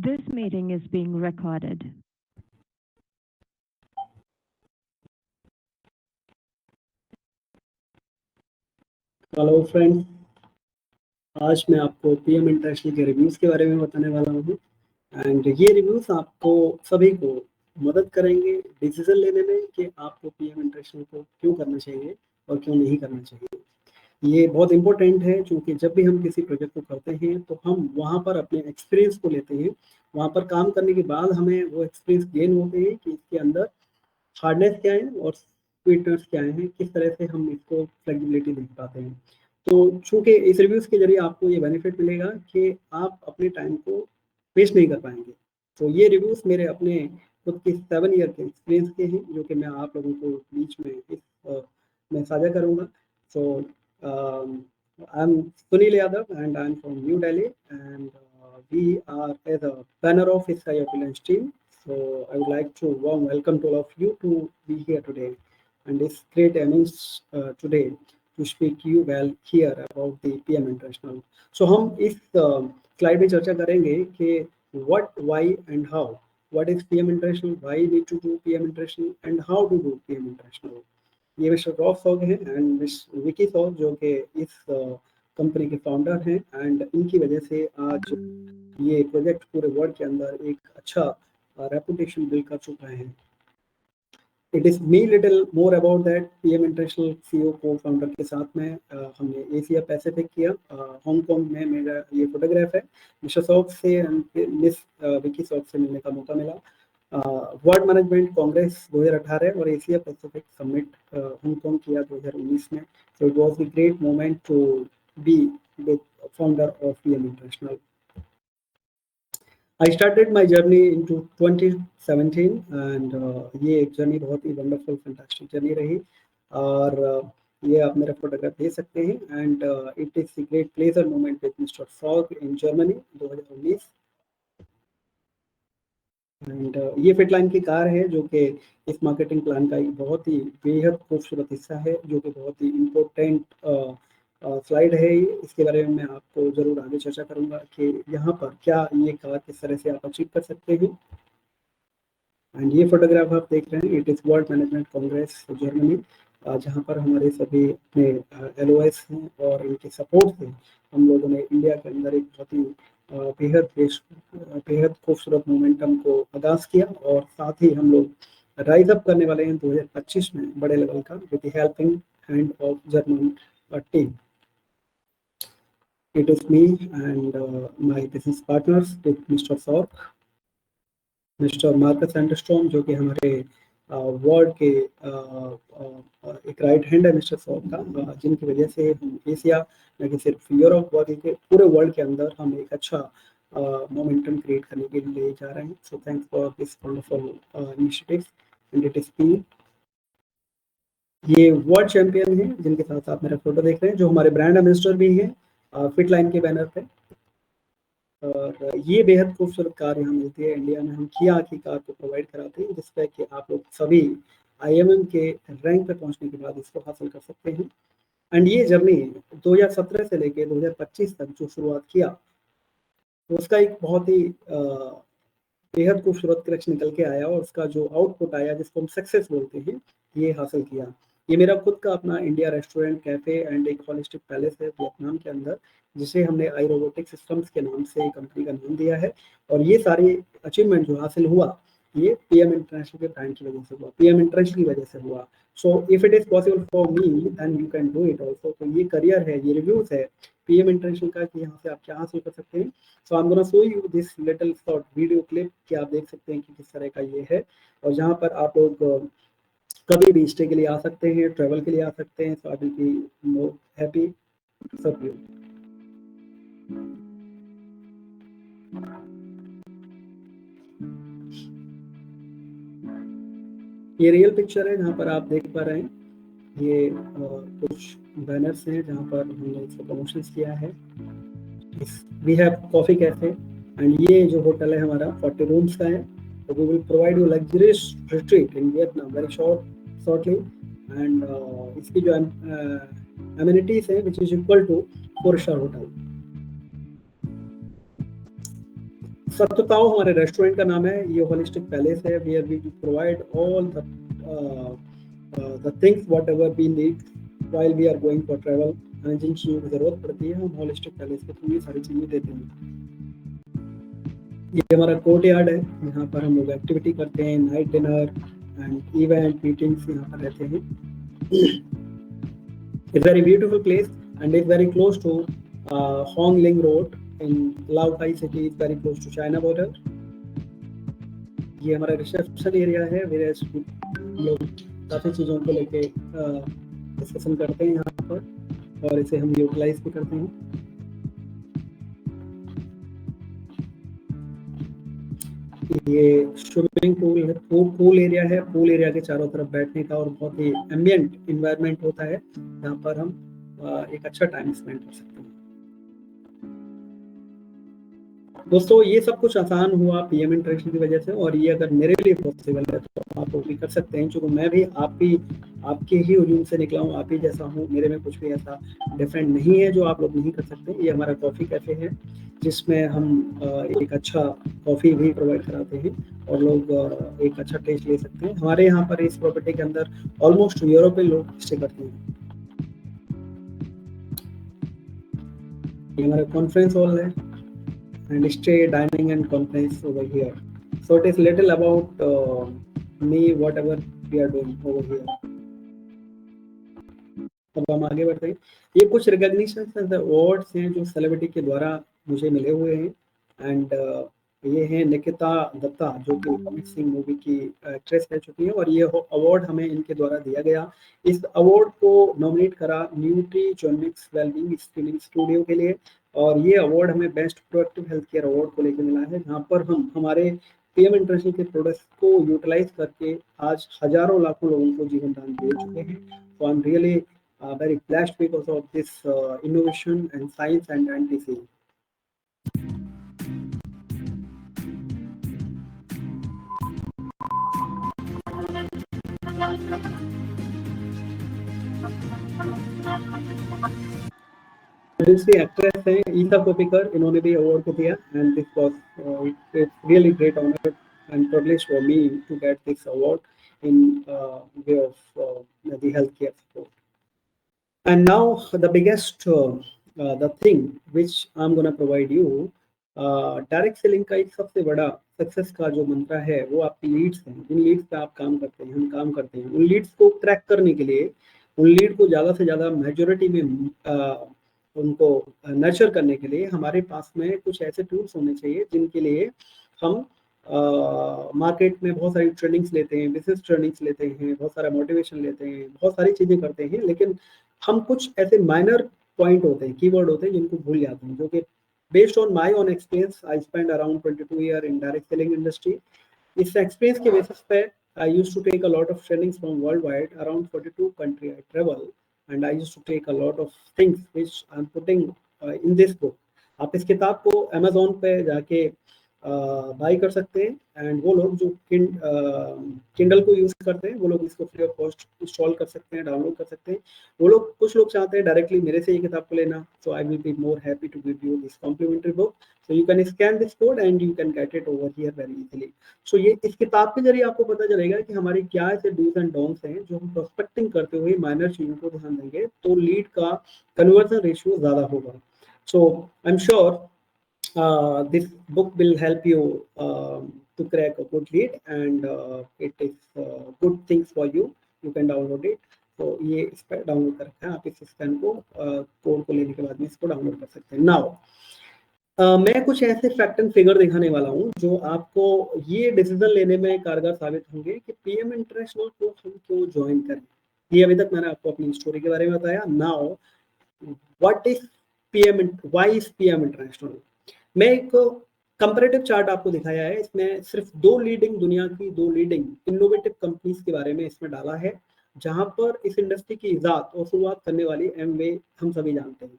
This meeting is being recorded. Hello friends, आज मैं आपको पीएम इंटरनेशनल के रिव्यूज़ के बारे में बताने वाला हूँ। एंड ये रिव्यूज़ आपको सभी को मदद करेंगे डिसीजन लेने में कि आपको पीएम इंटरनेशनल को क्यों करना चाहिए और क्यों नहीं करना चाहिए। ये बहुत इंपॉर्टेंट है क्योंकि जब भी हम किसी प्रोजेक्ट को करते हैं तो हम वहाँ पर अपने एक्सपीरियंस को लेते हैं। वहाँ पर काम करने के बाद हमें वो एक्सपीरियंस गेन होते हैं कि इसके अंदर हार्डनेस क्या है और स्वीटनेस क्या है, किस तरह से हम इसको फ्लेक्सिबिलिटी देख पाते हैं। तो चूँकि इस रिव्यूज़ के ज़रिए आपको ये बेनिफिट मिलेगा कि आप अपने टाइम को वेस्ट नहीं कर पाएँगे। तो ये रिव्यूज़ मेरे अपने खुद के 7 ईयर के एक्सपीरियंस के हैं, जो कि मैं आप लोगों को बीच में में साझा करूँगा। So I am Sunil Yadav and I am from New Delhi and we are as a banner of Sky Opulence team. So I would like to warm welcome to all of you to be here today. And it's great earnings today to speak you well here about the PM International. So हम इस slide में चर्चा करेंगे कि what, why and how. What is PM International? Why need to do PM International? And how to do PM International? ये mister Rob सॉग हैं and miss Vicky सॉग, जो कि इस कंपनी के फाउंडर हैं। एंड इनकी वजह से आज ये प्रोजेक्ट पूरे वर्ल्ड के अंदर एक अच्छा रेपुटेशन बिल्ड कर चुका है। It is me little more about that. PM international CEO को फाउंडर के साथ में हमने एशिया पैसिफिक किया। हांगकांग में मेरा ये फोटोग्राफ है। मिस्टर सॉग से मिस विकी सॉग से मिलने का मौका मिला। वर्ल्ड मैनेजमेंट कांग्रेस 2018 और एशिया पैसिफिक समिट हांगकांग किया 2019 में। So it was a great moment to be with founder of PM International. I started my journey into 2017 and ये एक जर्नी बहुत ही वंडरफुल फैंटास्टिक जर्नी रही। और ये आप मेरा फोटोग्राफ दे सकते हैं। And it is a great pleasure moment with mister सॉग in Germany 2019। And ये फिटलाइन की कार है जो कि इस मार्केटिंग प्लान का एक बहुत ही बेहद खूबसूरत हिस्सा है, जो कि बहुत ही इम्पोर्टेंट स्लाइड है। इसके बारे में मैं आपको ज़रूर आगे चर्चा करूंगा कि यहाँ पर क्या ये कार किस तरह से आप अचीव कर सकते हैं। एंड ये फोटोग्राफ आप देख रहे हैं, it is world management Congress Germany, जहाँ पर हमारे सभी अपने LOS हैं और इनके सपोर्ट से हम लोगों ने इंडिया के अंदर एक बहुत ही बेहद खूबसूरत मोमेंटम को आगाज़ किया। और साथ ही हम लोग राइज अप करने वाले हैं 2025 में बड़े लेवल का with the helping hand of German team. It is me and my business partners with Mr. Sorg, Mr. Marcus Anderstrom, जो कि हमारे वर्ल्ड के एक राइट हैंड है मिस्टर सॉग का, जिनकी वजह से हम एशिया न कि सिर्फ यूरोप बल्कि पूरे वर्ल्ड के अंदर हम एक अच्छा मोमेंटम क्रिएट करने के लिए जा रहे हैं। So thanks for this wonderful initiative and it is me. ये वर्ल्ड चैंपियन है जिनके साथ आप मेरा फोटो देख रहे हैं, जो हमारे ब्रांड एम्बेसडर भी हैं फिटलाइन के बैनर पे। और ये बेहद खूबसूरत कार यहाँ मिलती है इंडिया में। हम किया की कार को प्रोवाइड कराते हैं, जिसपे कि आप लोग सभी IMM के रैंक पे पहुंचने के बाद इसको हासिल कर सकते हैं। एंड ये जर्नी 2017 से लेके 2025 तक जो शुरुआत किया, तो उसका एक बहुत ही बेहद खूबसूरत क्रच निकल के आया और उसका जो आउटपुट आया, जिसको हम सक्सेस बोलते हैं, ये हासिल किया। ये मेरा खुद का अपना इंडिया रेस्टोरेंट, कैफे एंड एक हॉलिस्टिक पैलेस है वियतनाम के अंदर, जिसे हमने आई रोबोटिक सिस्टम्स के नाम से कंपनी का नाम दिया है। और ये सारी अचीवमेंट जो हासिल हुआ, ये पीएम इंटरनेशनल के ब्रांड की वजह से हुआ, पीएम इंटरनेशनल की वजह से हुआ। So if it is possible for me then you can do it also. तो ये करियर है, ये रिव्यूज है पीएम इंटरनेशनल का कि यहाँ से आप क्या हासिल कर सकते हैं। So I am gonna show you this little short video clip कि आप देख सकते हैं कि किस तरह का ये है, और जहाँ पर आप लोग कभी भी स्टे के लिए आ सकते हैं, ट्रैवल के लिए आ सकते हैं। So I will be more happy to serve you. ये रियल पिक्चर है जहाँ पर आप देख पा रहे हैं। ये कुछ बैनर्स हैं जहाँ पर हमने इसको प्रमोशन किया है। We have coffee cafe and ये जो होटल है हमारा 40 रूम्स का है। तो we will provide you luxurious retreat in Vietnam very shortly. And इसकी जो एमिनिटीज है which is equal to 4 star hotel. सत्ताओ हमारे रेस्टोरेंट का नाम है, ये होलिस्टिक पैलेस है, where we provide all the things whatever we need while we are going for travel. हमें जिन चीज़ों की जरूरत पड़ती है हम होलिस्टिक पैलेस के थ्रू ये सारी चीज़ें देते हैं। ये हमारा कोर्ट यार्ड है, यहाँ पर हम लोग एक्टिविटी करते हैं, night dinner and event meetings यहाँ पर रहते हैं। It's very beautiful place and it's very close to Hong Ling Road in Laogai city. It's very close to China border. ये हमारा रिसेप्शन एरिया है, वेयर लोग काफ़ी चीज़ों को लेके डिस्कशन करते हैं यहाँ पर और इसे हम यूटिलाइज भी करते हैं। ये स्विमिंग पूल है, पूल एरिया है। पूल एरिया के चारों तरफ बैठने का और बहुत ही एम्बिएंट इन्वायरमेंट होता है, जहाँ पर हम एक अच्छा टाइम स्पेंड कर सकते हैं। दोस्तों ये सब कुछ आसान हुआ पीएम इंटरेक्शन की वजह से, और ये अगर मेरे लिए पॉसिबल है तो आप भी कर सकते हैं, क्योंकि मैं भी आपके ही हुजूम से निकला हूँ, आप ही जैसा हूँ, मेरे में कुछ भी ऐसा डिफरेंट नहीं है जो आप लोग नहीं कर सकते। ये हमारा कॉफ़ी कैफ़े है जिसमें हम एक अच्छा कॉफ़ी भी प्रोवाइड कराते हैं और लोग एक अच्छा टेस्ट ले सकते हैं। हमारे यहाँ पर इस प्रॉपर्टी के अंदर ऑलमोस्ट यूरोपियन लोग स्टे करते हैं। ये हमारा कॉन्फ्रेंस हॉल है and stay dining and conference over here. So it is little about me, whatever we are doing over here. अब हम आगे बढ़ते हैं। ये कुछ रिकॉग्निशंस एंड अवार्ड्स हैं जो सेलिब्रिटी के द्वारा मुझे मिले हुए हैं एंड ये हैं निकिता दत्ता जो कि अमित सिंह मूवी की एक्ट्रेस रह चुकी है, और ये अवार्ड हमें इनके द्वारा दिया गया। इस अवार्ड को नॉमिनेट करा न्यूट्रीजॉनिक्स वेलबींग स्क्रीनिंग स्टूडियो के लिए, और ये अवार्ड हमें best productive health care award को लेकर मिला है, जहाँ पर हम हमारे पीएम इंटरनेशनल के प्रोडक्ट्स को यूटिलाइज करके आज हजारों लाखों लोगों को जीवन दान दे चुके हैं। तो आई am really very blessed because of this innovation and science and anti-disease. दूसरी एक्ट्रेस हैं ईसा कोपिकर, इन्होंने भी अवार्ड को दिया and this was it's really great honour and privilege for me to get this award in way of the health care support. And now the biggest the thing which I'm gonna provide you, direct selling का एक सबसे बड़ा success का जो मंत्र है वो आपकी लीड्स हैं। जिन लीड्स पे आप काम करते हैं, हम काम करते हैं, उन लीड्स को क्रैक करने के लिए, उन लीड को ज़्यादा से ज़्यादा मेजोरिटी में उनको नर्चर करने के लिए हमारे पास में कुछ ऐसे टूल्स होने चाहिए जिनके लिए हम मार्केट में बहुत सारी ट्रेनिंग्स लेते हैं, बिजनेस ट्रेनिंग्स लेते हैं, बहुत सारा मोटिवेशन लेते हैं, बहुत सारी चीज़ें करते हैं, लेकिन हम कुछ ऐसे माइनर पॉइंट होते हैं, कीवर्ड होते हैं जिनको भूल जाते हैं, जो कि based on my own experience, I spent around 22 years in direct selling industry. इस experience के basis पे I used to take a lot of trainings from worldwide, around 42 country I travel, and I used to take a lot of things which I'm putting in this book. आप इस किताब को Amazon पे जाके by कर सकते हैं, and वो लोग जो किंडल को यूज करते हैं वो लोग इसको फ्री ऑफ कॉस्ट इंस्टॉल कर सकते हैं, डाउनलोड कर सकते हैं। वो लोग, कुछ लोग चाहते हैं डायरेक्टली मेरे से ये किताब को लेना, so I will be more happy to give you this complimentary book, so you can scan this code and you can get it over here very easily. So ये इस किताब के जरिए आपको पता चलेगा कि हमारी क्या ऐसे डूज एंड डोंट्स हैं जो हम प्रोस्पेक्टिंग करते हुए माइनर चीजों को ध्यान देंगे तो लीड का कन्वर्जन रेशियो ज्यादा होगा। So I am sure this book will help you to crack a good lead, and it is good things for you. You can download it. तो ये इस पर डाउनलोड कर रखा है, आप इस स्कैन को कोड को लेने के बाद में इसको डाउनलोड कर सकते हैं। नाउ मैं कुछ ऐसे फैक्ट एंड फिगर दिखाने वाला हूँ जो आपको ये डिसीजन लेने में कारगर साबित होंगे कि पीएम इंटरनेशनल को हम क्यों ज्वाइन करें। ये अभी तक मैंने आपको अपनी स्टोरी के बारे में बताया। Now what is PM, why is PM international. मैं एक कंपैरेटिव चार्ट आपको दिखाया है, इसमें सिर्फ दुनिया की दो लीडिंग इनोवेटिव कंपनीज के बारे में इसमें डाला है, जहां पर इस इंडस्ट्री की इजाद और शुरुआत करने वाली एमवे हम सभी जानते हैं।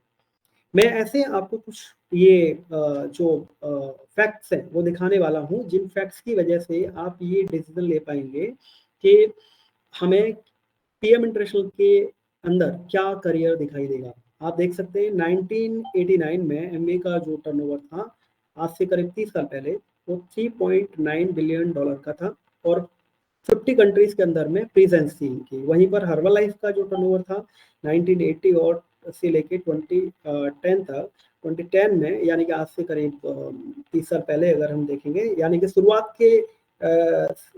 मैं ऐसे आपको कुछ ये जो फैक्ट्स हैं वो दिखाने वाला हूं, जिन फैक्ट्स की वजह से आप ये डिसीजन ले पाएंगे कि हमें पीएम इंटरनेशनल के अंदर क्या करियर दिखाई देगा। आप देख सकते हैं 1989 में एमवे का जो टर्नओवर था, आज से करीब 30 साल पहले, वो 3.9 बिलियन डॉलर का था और 50 कंट्रीज के अंदर में प्रेजेंस थी इनकी। वहीं पर हर्बलाइफ का जो टर्नओवर था 1980 और से लेके 2010 तक, 2010 में यानी कि आज से करीब 30 साल पहले अगर हम देखेंगे, यानी कि शुरुआत के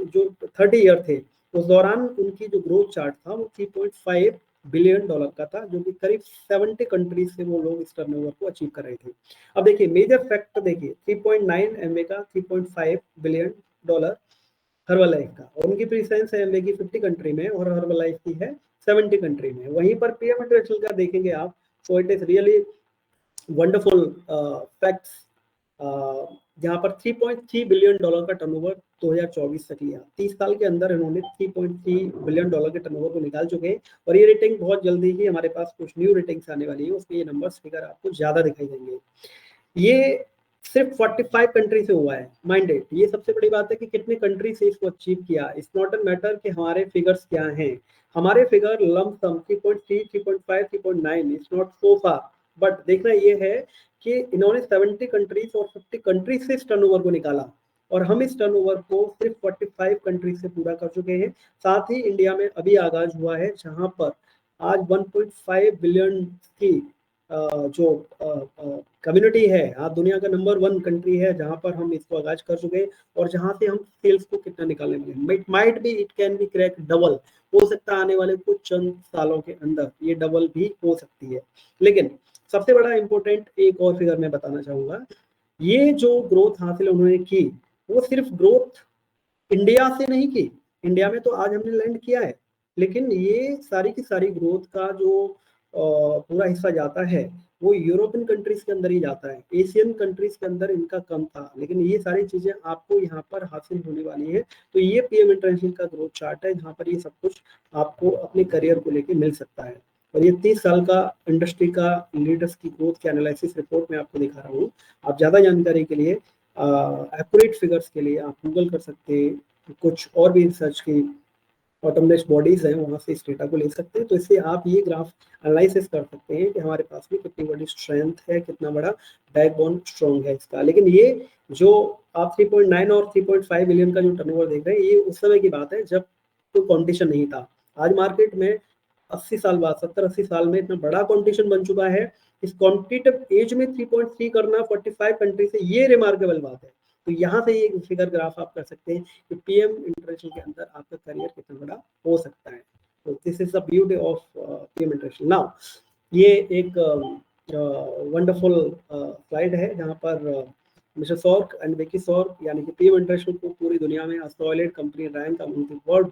जो 30 ईयर थे उस दौरान उनकी जो ग्रोथ चार्ट था वो 3.5 बिलियन डॉलर का था, जो कि करीब 70 कंट्रीज से वो लोग इस टर्नओवर को अचीव कर रहे थे। अब देखिए मेजर फैक्ट देखिए 3.9 एमवे का 3.5 बिलियन डॉलर हर्बलाइफ का, और उनकी प्रेजेंस है एमवे की 50 कंट्री में और हर्बलाइफ की है 70 कंट्री में। वहीं पर पीएम इंटरनेशनल का देखेंगे आप, so it is really wonderful facts, जहां पर 3.3 बिलियन डॉलर का टर्नओवर 2024 तक लिया। 30 साल के अंदर इन्होंने 3.3 बिलियन डॉलर के टर्नओवर को निकाल चुके हैं, और ये रेटिंग बहुत जल्दी ही हमारे पास कुछ न्यू रेटिंग्स आने वाली है, उसमें ये नंबर्स फिगर आपको ज्यादा दिखाई देंगे। ये सिर्फ 45 कंट्री से हुआ है, माइंडेड। ये सबसे बड़ी बात है कि कितने कंट्री से इसको अचीव किया। इट्स नॉट अ मैटर कि हमारे फिगर्स क्या हैं, हमारे figure lump sum 3.3, 3.5, 3.9 it's not so far, but देखना ये है कि इन्होंने 70 कंट्रीज और 50 कंट्रीज से इस टर्नओवर को निकाला, और हम इस टर्नओवर को सिर्फ 45 कंट्रीज से पूरा कर चुके हैं। साथ ही इंडिया में अभी आगाज हुआ है, जहां पर आज 1.5 बिलियन की जो कम्युनिटी है, हाँ दुनिया का नंबर 1 कंट्री है जहां पर हम इसको आगाज कर चुके हैं, और जहां से हम सेल्स को कितना निकालने वाले। It might be, it can be crack double, हो सकता है आने वाले कुछ चंद सालों के अंदर ये डबल भी हो सकती है। लेकिन सबसे बड़ा इंपॉर्टेंट एक और फिगर मैं बताना चाहूंगा, ये जो ग्रोथ हासिल उन्होंने की वो सिर्फ ग्रोथ इंडिया से नहीं की। इंडिया में तो आज हमने लैंड किया है, लेकिन ये सारी की सारी ग्रोथ का जो पूरा हिस्सा जाता है वो यूरोपियन कंट्रीज के अंदर ही जाता है। एशियन कंट्रीज के अंदर इनका कम था, लेकिन ये सारी चीजें आपको यहाँ पर हासिल होने वाली है। तो ये पीएम इंटरनेशनल का ग्रोथ चार्ट है, जहाँ पर ये सब कुछ आपको अपने करियर को लेके मिल सकता है। और ये 30 साल का इंडस्ट्री का लीडर्स की ग्रोथ के एनालिसिस रिपोर्ट में आपको दिखा रहा हूँ। आप ज्यादा जानकारी के लिए, एक्यूरेट फिगर्स के लिए आप गूगल कर सकते हैं, कुछ और भी रिसर्च की ऑटोमेटेड बॉडीज हैं वहां से इस डेटा को ले सकते हैं। तो इससे आप ये ग्राफ एनालिसिस कर सकते हैं कि हमारे पास में कितनी बड़ी स्ट्रेंथ है, कितना बड़ा बैकबोन स्ट्रॉन्ग है इसका। लेकिन ये जो आप 3.9 और 3.5 बिलियन का जो टर्नओवर देख रहे हैं, ये उस समय की बात है जब कोई कंपटीशन नहीं था। आज मार्केट में 80 साल बाद, 70-80 साल में इतना बड़ा कंपटीशन बन चुका है। इस कॉम्पिटिटिव एज में 3.3 करना 45 कंट्री से, ये रिमार्केबल बात है। तो यहाँ से ये फिगर ग्राफ आप कर सकते हैं कि पीएम इंटरनेशनल के अंदर आपका करियर कितना बड़ा हो सकता है। तो this is the beauty of PM international. Now ये एक वंडरफुल स्लाइड है जहाँ पर mister Sork and Vicky Sork यानी कि पीएम इंटरनेशनल को पूरी दुनिया में solid company rank among the world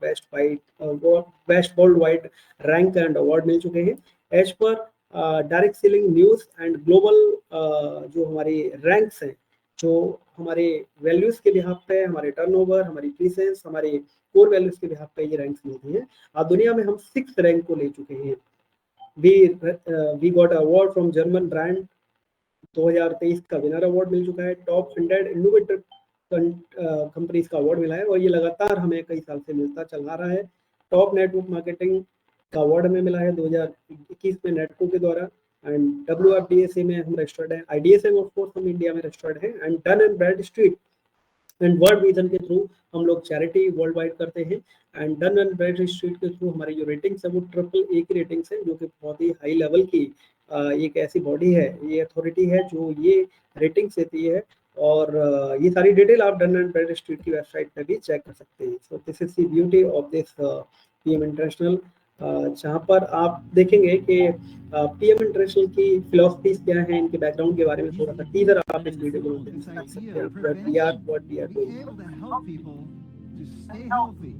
best world wide rank and award मिल चुके हैं। एज पर direct selling news and global जो हमारी रैंक्स हैं, जो हमारे वैल्यूज के बिहाफ पे, हमारे टर्नओवर, हमारी प्रेजेंस, हमारे कोर वैल्यूज के बिहाफ पे ये रैंक्स मिलती हैं। आज दुनिया में हम 6 रैंक को ले चुके हैं। We got award from German brand, 2023 का विनर अवार्ड मिल चुका है। टॉप 100 इनोवेटिव कंपनीज का अवार्ड मिला है, और ये लगातार हमें कई साल से मिलता चल आ रहा है। टॉप नेटवर्क मार्केटिंग का अवार्ड हमें मिला है 2021 में नेटको के द्वारा, एंड WRDSA में हम रजिस्टर्ड है। IDSA में ऑफ कोर्स हम इंडिया में रजिस्टर्ड है, and Dun and Bradstreet and World Vision के थ्रू हम लोग चैरिटी वर्ल्ड वाइड करते हैं। एंड डन एंड ब्रैडस्ट्रीट के थ्रू हमारी जो रेटिंग्स है वो AAA की रेटिंग्स है, जो कि बहुत ही हाई लेवल की एक ऐसी बॉडी है, ये अथॉरिटी है जो ये रेटिंग्स देती है। और ये सारी डिटेल आप डन एंड ब्रैडस्ट्रीट की वेबसाइट पे भी चेक कर सकते हैं। सो this is the beauty of this PM international, जहाँ पर आप देखेंगे कि पीएम इंटरनेशनल की फिलॉसफीज क्या है, इनके बैकग्राउंड के बारे में थोड़ा सा टीजर आप इस वीडियो को देख सकते हैं। What we are doing. To stay healthy,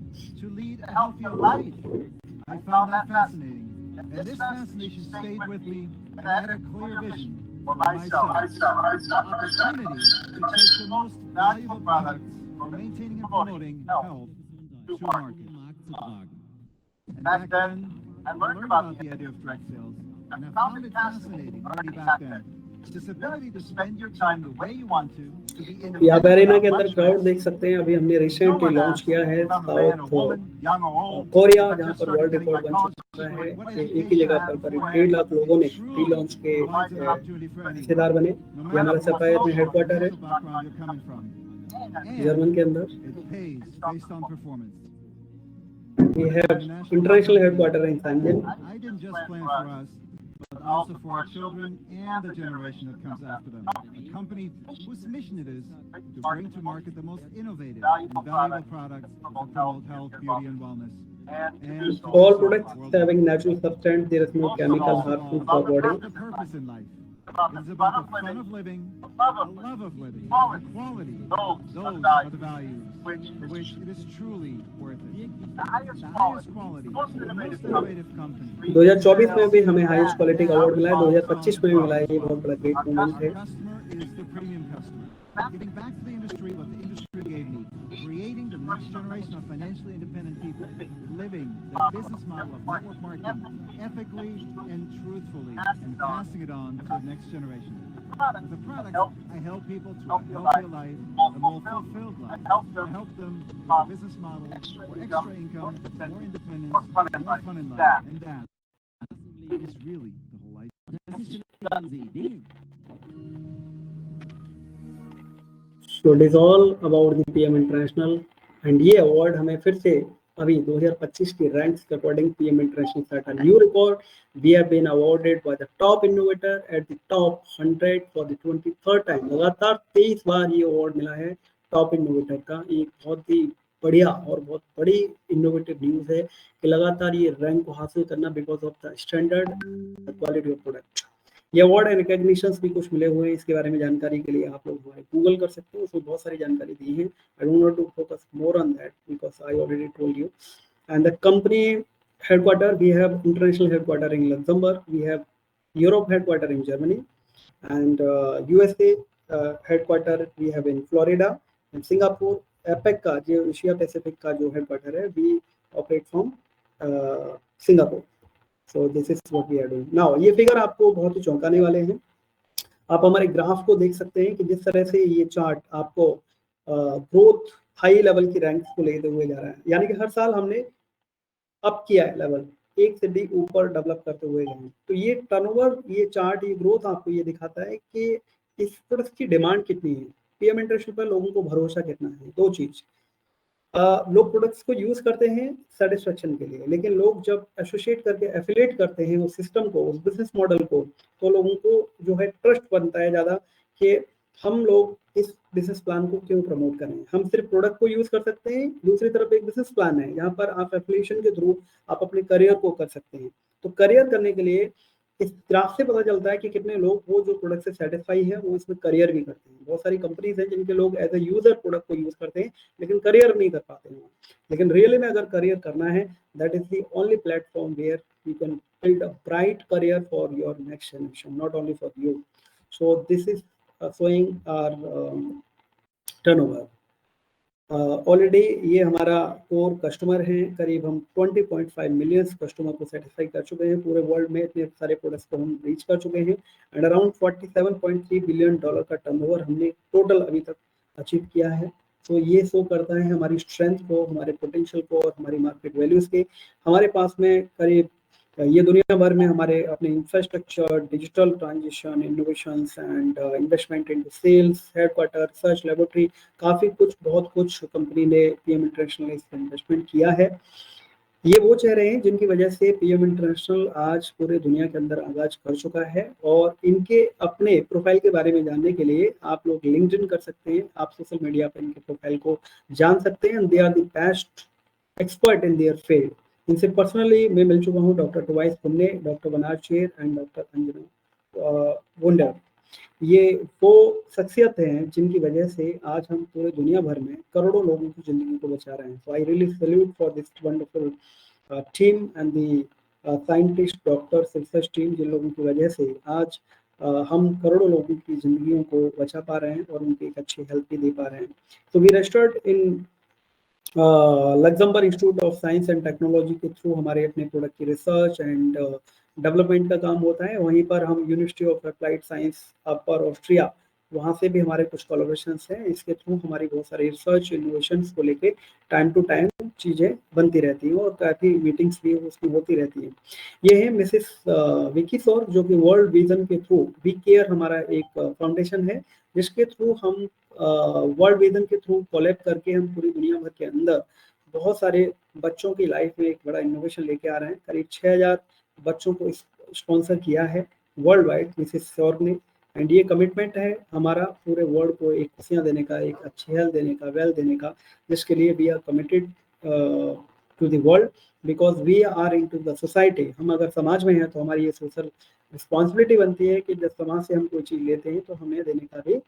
to lead a healthier life. I found that fascinating. And this fascination stayed with me, and I had a clear vision for myself. The opportunity to take the most valuable products for maintaining and promoting health to market. And back then, I learned about the idea of direct sales, and I found it fascinating already back then. This ability to spend your time the way you want to be independent. यहाँ बैरेना के अंदर crowd देख सकते हैं। अभी हमने recently launch किया है साउथ कोरिया, जहाँ पर वर्ल्ड रिकॉर्ड बन चुका है। एक ही जगह पर करीब 1.5 लाख लोगों ने प्री लॉन्च के हिस्सेदार बने। ये हमारा सफायर में हेडक्वार्टर है। जर्मन के अंदर it pays based on performance. we have international headquarter in Shenzhen. I didn't just plan for us, but also for our children and the generation that comes after them. A company whose mission it is to bring to market the most innovative and valuable products that promote health, beauty, and wellness. And All products having natural substance, there is no chemical harmful for body. the purpose in life. It is about the fun of living, the love of living, the quality. Those are the values for which it is truly worth it. The highest quality, the most innovative company. 2024 में भी हमें highest quality का award मिला है, 2025 में भी मिला है, ये बहुत बड़ा ग्रेट मोमेंट है। Customer is the premium customer. Giving back to the industry what the industry gave me. Creating the next generation of financially independent people. Living the business model of network marketing ethically and truthfully and passing it on to the next generation. With the product, I help people to a healthier life, a more fulfilled life. I help them with a business model for extra income, more independence, more fun in life. And that is really the whole idea. So it is all about the PM International and ये award हमें फिर से अभी 2025 की ranks के according PM International set a new record. We have been awarded by the top innovator at the top 100 for the 23rd time. लगातार 23 बार ये award मिला है टॉप इनोवेटर का। एक बहुत ही बढ़िया और बहुत बड़ी इनोवेटिव न्यूज़ है कि लगातार ये रैंक को हासिल करना because of the standard quality of product. ये अवार्ड एंड रिकॉग्निशंस भी कुछ मिले हुए हैं, इसके बारे में जानकारी के लिए आप लोग हमारे गूगल कर सकते हो, उसमें बहुत सारी जानकारी दी है। I don't want to focus more on that because I already told you. And the company headquarter, we have international headquarter in Luxembourg, we have Europe headquarter in Germany and USA headquarter we have in Florida and Singapore. APAC का जो Asia Pacific का जो headquarter है, we operate from Singapore. So this is what we are doing now. ये figure आपको बहुत ही चौंकाने वाले हैं। आप हमारे ग्राफ को देख सकते हैं कि जिस तरह से ये चार्ट आपको ग्रोथ हाई लेवल की रैंक्स को लेते हुए जा रहा है, यानी कि हर साल हमने अप किया है लेवल, एक से डी ऊपर डेवलप करते हुए गए हैं। तो ये टर्नओवर, ये चार्ट, ये ग्रोथ आपको ये दिखाता है कि इस प्रोडक्ट की डिमांड कितनी है, PM इंटरेस्ट पर लोगों को भरोसा कितना है। दो चीज, लोग प्रोडक्ट्स को यूज करते हैं सेटिस्फेक्शन के लिए, लेकिन लोग जब एसोसिएट करके एफिलिएट करते हैं उस सिस्टम को, उस बिजनेस मॉडल को, तो लोगों को जो है ट्रस्ट बनता है ज़्यादा कि हम लोग इस बिजनेस प्लान को क्यों प्रमोट करें। हम सिर्फ प्रोडक्ट को यूज कर सकते हैं, दूसरी तरफ एक बिजनेस प्लान है, यहाँ पर आप एफिलिएशन के थ्रू आप अपने करियर को कर सकते हैं। तो करियर करने के लिए इस ग्राफ से पता चलता है कि कितने लोग वो जो प्रोडक्ट से सेटिस्फाई है वो इसमें करियर भी करते हैं। बहुत सारी कंपनीज हैं जिनके लोग एज ए यूजर प्रोडक्ट को यूज करते हैं लेकिन करियर नहीं कर पाते हैं। लेकिन रियली में अगर करियर करना है, that is the only platform where you can build a bright career for your next generation, not only for you. So this is showing our turnover. Already ये हमारा कोर कस्टमर है, करीब हम 20.5 million customer को satisfy कर चुके हैं पूरे वर्ल्ड में, इतने सारे प्रोडक्ट्स को हम रीच कर चुके हैं एंड अराउंड $47.3 बिलियन का टर्नओवर हमने टोटल अभी तक अचीव किया है। तो ये शो करता है हमारी स्ट्रेंथ को, हमारे पोटेंशियल को और हमारी मार्केट वैल्यूज के। हमारे पास में करीब ये दुनिया भर में हमारे अपने infrastructure, digital transition, innovations and investment in sales, headquarter, research laboratory, काफ़ी कुछ, बहुत कुछ कंपनी ने PM इंटरनेशनल में इन्वेस्टमेंट किया है। ये वो चेहरे हैं जिनकी वजह से PM इंटरनेशनल आज पूरे दुनिया के अंदर आगाज कर चुका है। और इनके अपने प्रोफाइल के बारे में जानने के लिए आप लोग लिंक्डइन कर सकते हैं, आप सोशल मीडिया पर इनके प्रोफाइल को जान सकते हैं। They are the best expert in their field. इनसे पर्सनली मैं मिल चुका हूँ, डॉक्टर टोवाइस पुन्ने, डॉक्टर बनार चेर एंड डॉक्टर अंजना वुंडर। ये वो शख्सियत हैं जिनकी वजह से आज हम पूरे दुनिया भर में करोड़ों लोगों की जिंदगी को बचा रहे हैं। So I really salute for this wonderful team and the scientist, doctors, research team, जिन लोगों की वजह से आज हम करोड़ों लोगों की जिंदगियों को बचा पा रहे हैं और उनकी एक अच्छी हेल्प भी दे पा रहे हैं। तो we registered in Luxembourg Institute of Science and Technology के थ्रू हमारे अपने प्रोडक्ट की रिसर्च एंड डेवलपमेंट का काम होता है। वहीं पर हम university of applied science upper Austria, वहाँ से भी हमारे कुछ कोलैबोरेशंस हैं। इसके थ्रू हमारी बहुत सारी रिसर्च इनोवेशंस को लेके टाइम टू टाइम चीज़ें बनती रहती हैं और काफ़ी मीटिंग्स भी उसमें होती रहती हैं। ये है मिसेस विकी सौर, जो कि वर्ल्ड विजन के थ्रू वी केयर हमारा एक फाउंडेशन है जिसके थ्रू हम वर्ल्ड विजन के थ्रू कोलैब करके हम पूरी दुनिया भर के अंदर बहुत सारे बच्चों की लाइफ में एक बड़ा इनोवेशन लेके आ रहे हैं। करीब 6000 बच्चों को स्पॉन्सर किया है वर्ल्ड वाइड मिसेस सौरभ ने। एंड ये कमिटमेंट है हमारा पूरे वर्ल्ड को एक खुशियाँ देने का, एक अच्छी हेल्थ देने का, वेल्थ देने का, जिसके लिए we are committed to the world because we are in to the society. हम अगर समाज में हैं तो हमारी ये सोशल रिस्पॉन्सिबिलिटी बनती है कि जब समाज से हम कोई चीज़ लेते हैं तो हमें देने का भी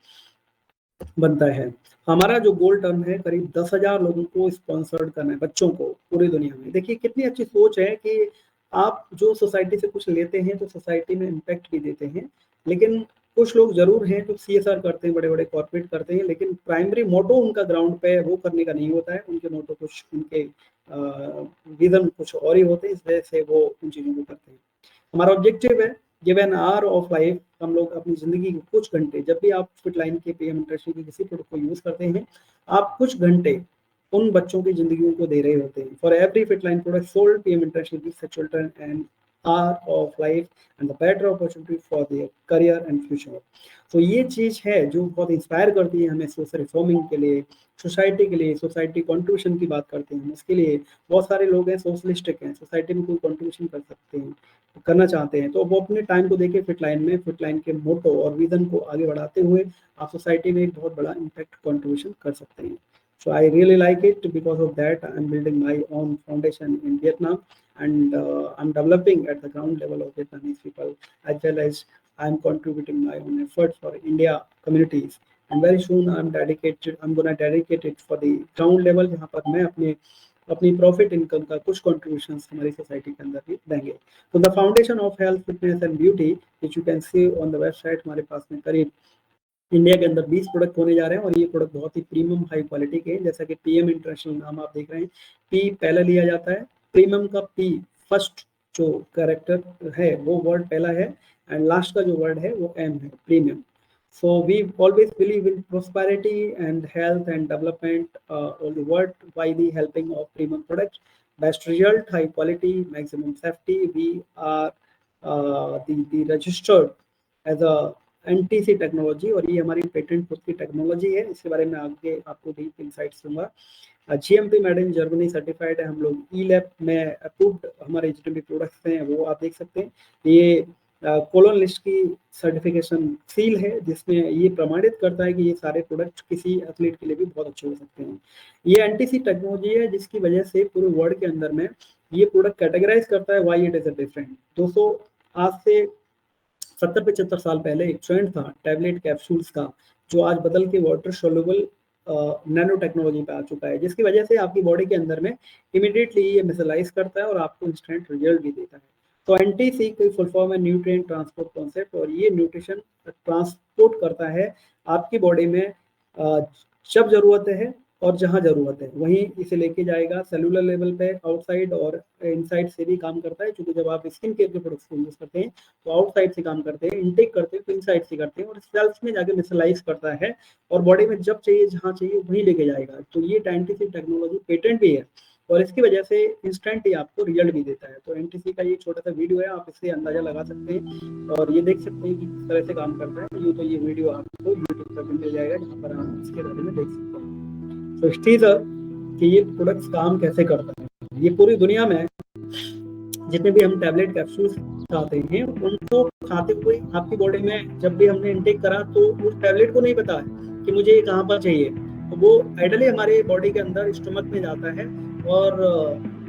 बनता है। हमारा जो गोल टर्म है करीब 10,000 लोगों को स्पॉन्सर्ड करना है, बच्चों को पूरी दुनिया में। देखिए कितनी अच्छी सोच है कि आप जो सोसाइटी से कुछ लेते हैं तो सोसाइटी में इम्पैक्ट भी देते हैं। लेकिन कुछ लोग जरूर हैं जो CSR करते हैं, बड़े बड़े कॉर्पोरेट करते हैं, लेकिन प्राइमरी मोटो उनका ग्राउंड पे वो करने का नहीं होता है। उनके मोटो कुछ, उनके विजन कुछ और ही होते हैं, इस वजह से वो उन चीज़ों को करते हैं। हमारा ऑब्जेक्टिव है give an hour of life. हम लोग अपनी ज़िंदगी के कुछ घंटे, जब भी आप फिटलाइन के PM इंडस्ट्री के किसी प्रोडक्ट को यूज़ करते हैं, आप कुछ घंटे उन बच्चों की जिंदगियों को दे रहे होते हैं। For every Fitline product sold PM industry gives the children an hour of life and the better opportunity for their career and future. तो ये चीज़ है जो बहुत इंस्पायर करती है हमें सोशल रिफॉर्मिंग के लिए, सोसाइटी के लिए। सोसाइटी कंट्रीब्यूशन की बात करते हैं, इसके लिए बहुत सारे लोग हैं सोशलिस्टिक हैं, सोसाइटी में कोई कंट्रीब्यूशन कर सकते हैं, करना चाहते हैं, तो वो अपने टाइम को देके फिटलाइन के मोटो और विजन को आगे बढ़ाते हुए आप सोसाइटी में एक बहुत बड़ा इम्पैक्ट कंट्रीब्यूशन कर सकते हैं। So I really like it. Because of that, I'm building my own foundation in Vietnam, and I'm developing at the ground level of Vietnamese people, as well as I'm contributing my own efforts for India communities. And very soon I'm gonna dedicate it for the ground level, जहाँ पर मैं अपनी profit income का कुछ contributions हमारी society के अंदर भी देंगे। तो the foundation of health, fitness and beauty which you can see on the website, हमारे पास में करीब इंडिया के अंदर 20 प्रोडक्ट होने जा रहे हैं, और ये प्रोडक्ट बहुत ही प्रीमियम हाई क्वालिटी के हैं। जैसा कि PM इंटरनेशनल नाम आप देख रहे हैं, P पहला लिया जाता है, प्रीमियम का P फर्स्ट जो कैरेक्टर है वो वर्ड पहला है, एंड लास्ट का जो वर्ड है वो M है, premium. So we always believe in prosperity and health and development of the world by the helping of premium products, best result, high quality, maximum safety. We are the registered as a NTC technology, और ये हमारी patent खुद की technology है। इसके बारे में आगे आपको डीप इंसाइट्स दूंगा। GMP made in Germany certified है, हम लोग E-लैब में अप्रूव्ड हमारे जितने भी प्रोडक्ट्स हैं वो आप देख सकते हैं। ये कोलोन लिस्ट की सर्टिफिकेशन सील है, जिसमें ये प्रमाणित करता है कि ये सारे प्रोडक्ट किसी एथलीट के लिए भी बहुत अच्छे हो सकते हैं। ये NTC टेक्नोलॉजी है जिसकी वजह से पूरे वर्ल्ड के अंदर में ये प्रोडक्ट कैटेगराइज करता है why it is a different. दोस्तों, आज से 70-75 साल पहले एक ट्रेंड था टैबलेट कैप्सूल्स का, जो आज बदल के वाटर सोल्यूबल नैनो टेक्नोलॉजी पे आ चुका है, जिसकी वजह से आपकी बॉडी के अंदर में इमीडिएटली ये मिसलाइज करता है और आपको इंस्टेंट रिजल्ट भी देता है। तो NTC की फुल फॉर्म है न्यूट्रिएंट ट्रांसपोर्ट कॉन्सेप्ट, और ये न्यूट्रिशन ट्रांसपोर्ट करता है आपकी बॉडी में जब जरूरत है और जहाँ जरूरत है वहीं इसे लेके जाएगा सेलुलर लेवल पे, आउटसाइड और इनसाइड से भी काम करता है। क्योंकि जब आप स्किन केयर के प्रोडक्ट्स को यूज करते हैं तो आउटसाइड से काम करते हैं, इनटेक करते हैं तो इनसाइड से करते हैं, और सेल्स में जाके मिसलाइज करता है और बॉडी में जब चाहिए जहाँ चाहिए वहीं लेके जाएगा। तो ये NTC टेक्नोलॉजी पेटेंट भी है, और इसकी वजह से इंस्टेंट ही आपको रिजल्ट भी देता है। तो NTC का ये छोटा सा वीडियो है, आप इससे अंदाजा लगा सकते हैं और ये देख सकते हैं कि किस तरह से काम करता है। यूँ तो ये वीडियो आपको यूट्यूब पर भी मिल जाएगा, जहाँ पर आप इसके बारे में देख सकते हैं। तो टीजर कि ये प्रोडक्ट्स काम कैसे करता है। ये पूरी दुनिया में जितने भी हम टैबलेट कैप्सूल्स खाते हैं उनको खाते हुए आपकी बॉडी में जब भी हमने इनटेक करा तो उस टैबलेट को नहीं पता है कि मुझे ये कहाँ पर चाहिए, तो वो आइडियली हमारे बॉडी के अंदर स्टमक में जाता है और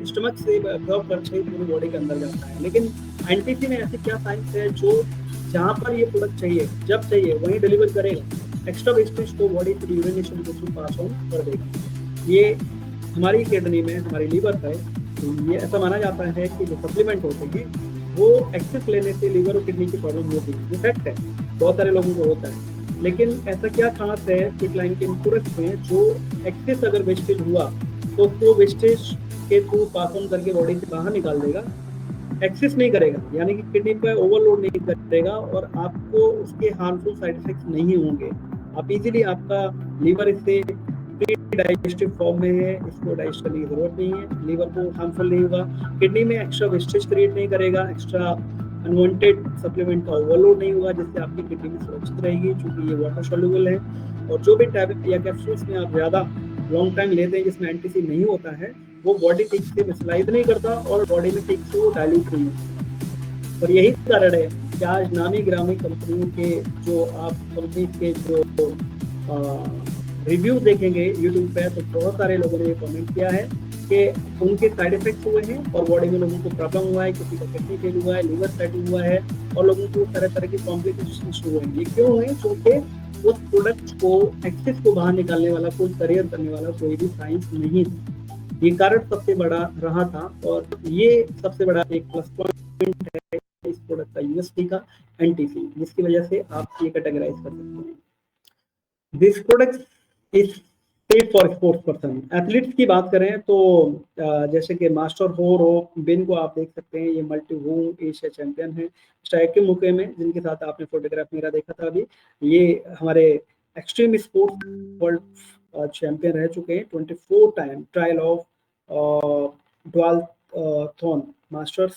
स्टमक से एब्जॉर्ब करके पूरी बॉडी के अंदर जाता है। लेकिन NTC में ऐसी क्या साइंस है जो जहाँ पर ये प्रोडक्ट चाहिए जब चाहिए वहीं डिलीवर करेगा, एक्स्ट्रा वेस्टेज को बॉडी थ्रू यूरिनेशन के थ्रू पास ऑन कर देगा। ये हमारी किडनी में, हमारी लीवर पर, तो ये ऐसा माना जाता है कि जो सप्लीमेंट होते हैं वो एक्सेस लेने से लीवर और किडनी की प्रॉब्लम होती है। ये फैक्ट है, बहुत सारे लोगों को होता है। लेकिन ऐसा क्या खास है फिटलाइन के प्रोडक्ट्स में जो एक्सेस अगर वेस्टेज हुआ तो उसको वेस्टेज के थ्रू पास ऑन करके बॉडी से बाहर निकाल देगा, एक्सेस नहीं करेगा, यानी कि किडनी पर ओवरलोड नहीं करेगा और आपको उसके हार्मफुल साइड इफेक्ट्स नहीं होंगे। आप इजीली, आपका लीवर इससे प्री डाइजेस्टिव फॉर्म में है, इसको डाइजेस्ट करने की जरूरत नहीं है, लीवर को हार्मफुल नहीं होगा, किडनी में एक्स्ट्रा वेस्टेज क्रिएट नहीं करेगा, एक्स्ट्रा अनवांटेड सप्लीमेंट का ओवरलोड नहीं होगा, जिससे आपकी किडनी में सुरक्षित रहेगी, क्योंकि ये वाटर सॉल्युबल है। और जो भी टैबलेट या कैप्सूल्स में आप ज़्यादा लॉन्ग टाइम लेते हैं जिसमें एंटीसी नहीं होता है, वो बॉडी ठीक से मिसलाइज नहीं करता और बॉडी में ठीक से वो डाइल्यूट नहीं होता। और यही कारण है कि आज नामी ग्रामी कंपनियों के जो आप कंपनी के जो रिव्यू देखेंगे यूट्यूब पे, तो बहुत सारे लोगों ने ये कमेंट किया है कि उनके साइड इफेक्ट्स हुए हैं और बॉडी में लोगों को प्रॉब्लम हुआ है, किसी का किडनी फेल हुआ है, लिवर फैटी हुआ है और लोगों को तरह तरह की कॉम्प्लिकेशन हुए हैं। ये क्यों है? क्योंकि उस प्रोडक्ट को एक्सेस को बाहर निकालने वाला, कोई करियर करने वाला कोई भी साइंस नहीं था। ये कारण सबसे बड़ा रहा था और ये सबसे बड़ा एक प्लस पॉइंट है इस प्रोडक्ट का, यूएसपी का, एंटीसी, जिसकी वजह से आप ये कैटेगराइज कर सकते हैं। This product is safe for sports person. Athletes की बात करें तो जैसे कि मास्टर हो बिन को आप देख सकते हैं, ये मल्टी वूम एशिया चैंपियन है स्ट्राइक के मौके में, जिनके साथ आपने फोटोग्राफ मेरा देखा था अभी। ये हमारे एक्सट्रीम स्पोर्ट्स वर्ल्ड चैंपियन रह चुके हैं, 24 time trial of duathlon masters.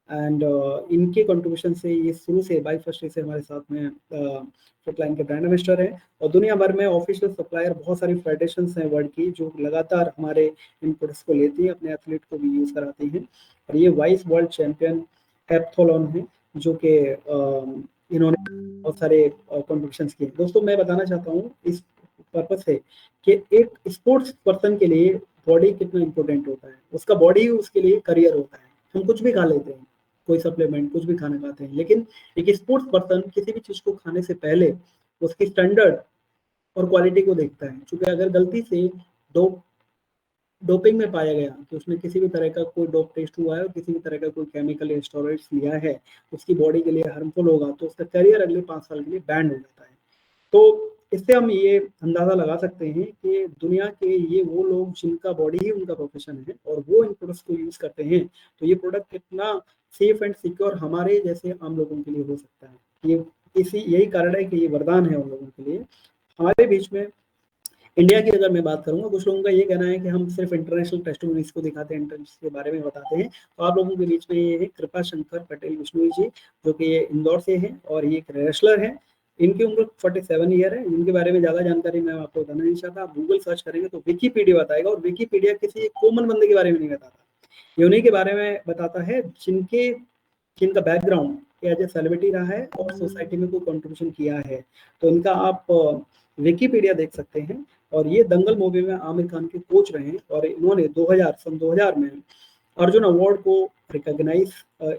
And इनके कंट्रीब्यूशन से ये शुरू से बाई फर्स्ट से हमारे साथ में फुटलाइन के ब्रांड एम्बेसडर हैं और दुनिया भर में ऑफिशियल सप्लायर बहुत सारी फेडरेशंस हैं वर्ल्ड की, जो लगातार हमारे इन प्रोडक्ट्स को लेती हैं, अपने एथलीट को भी यूज़ कराती हैं। और ये वाइस वर्ल्ड चैंपियन हेप्थोलॉन है, जो कि इन्होंने बहुत सारे कॉम्पिटिशन्स किए। दोस्तों, मैं बताना चाहता हूँ इस पर्पज से कि एक स्पोर्ट्स पर्सन के लिए बॉडी कितना इंपॉर्टेंट होता है। उसका बॉडी उसके लिए करियर होता है। हम कुछ भी खा लेते हैं, कोई सप्लीमेंट, कुछ भी खाना खाते हैं, लेकिन एक स्पोर्ट्स पर्सन किसी भी चीज को खाने से पहले उसकी स्टैंडर्ड और क्वालिटी को देखता है। क्योंकि अगर गलती से डोपिंग में पाया गया कि उसने किसी भी तरह का कोई डोप टेस्ट हुआ है और किसी भी तरह का कोई केमिकल या स्टेरॉइड्स लिया है, उसकी बॉडी के लिए हार्मफुल होगा, तो उसका करियर अगले 5 साल के लिए बैंड हो जाता है। तो इससे हम ये अंदाजा लगा सकते हैं कि दुनिया के ये वो लोग जिनका बॉडी ही उनका प्रोफेशन है और वो इन प्रोडक्ट्स को यूज करते हैं, तो ये प्रोडक्ट कितना सेफ एंड सिक्योर हमारे जैसे आम लोगों के लिए हो सकता है। ये यही कारण है कि ये वरदान है उन लोगों के लिए। हमारे बीच में इंडिया की अगर मैं बात करूंगा, कुछ लोगों का ये कहना है कि हम सिर्फ इंटरनेशनल टेस्टिमोनीज को दिखाते हैं, इंटरनेशनल के बारे में बताते हैं। तो आप लोगों के बीच में ये है कृपा शंकर पटेल बिश्नोई जी, जो कि ये इंदौर से हैं और ये एक रेसलर है। इनकी उम्र 47 ईयर है। इनके बारे में ज़्यादा जानकारी मैं आपको बताना नहीं चाहता। आप गूगल सर्च करेंगे तो विकीपीडिया बताएगा और विकीपीडिया किसी कॉमन बंदे के बारे में नहीं बताता। ये उन्हीं के बारे में बताता है जिनका बैकग्राउंड एज ए सेलिब्रिटी रहा है और सोसाइटी में कोई कंट्रीब्यूशन किया है। तो इनका आप विकीपीडिया देख सकते हैं। और ये दंगल मूवी में आमिर खान के कोच रहे और इन्होंने सन 2000 में अर्जुन अवार्ड को रिकॉग्नाइज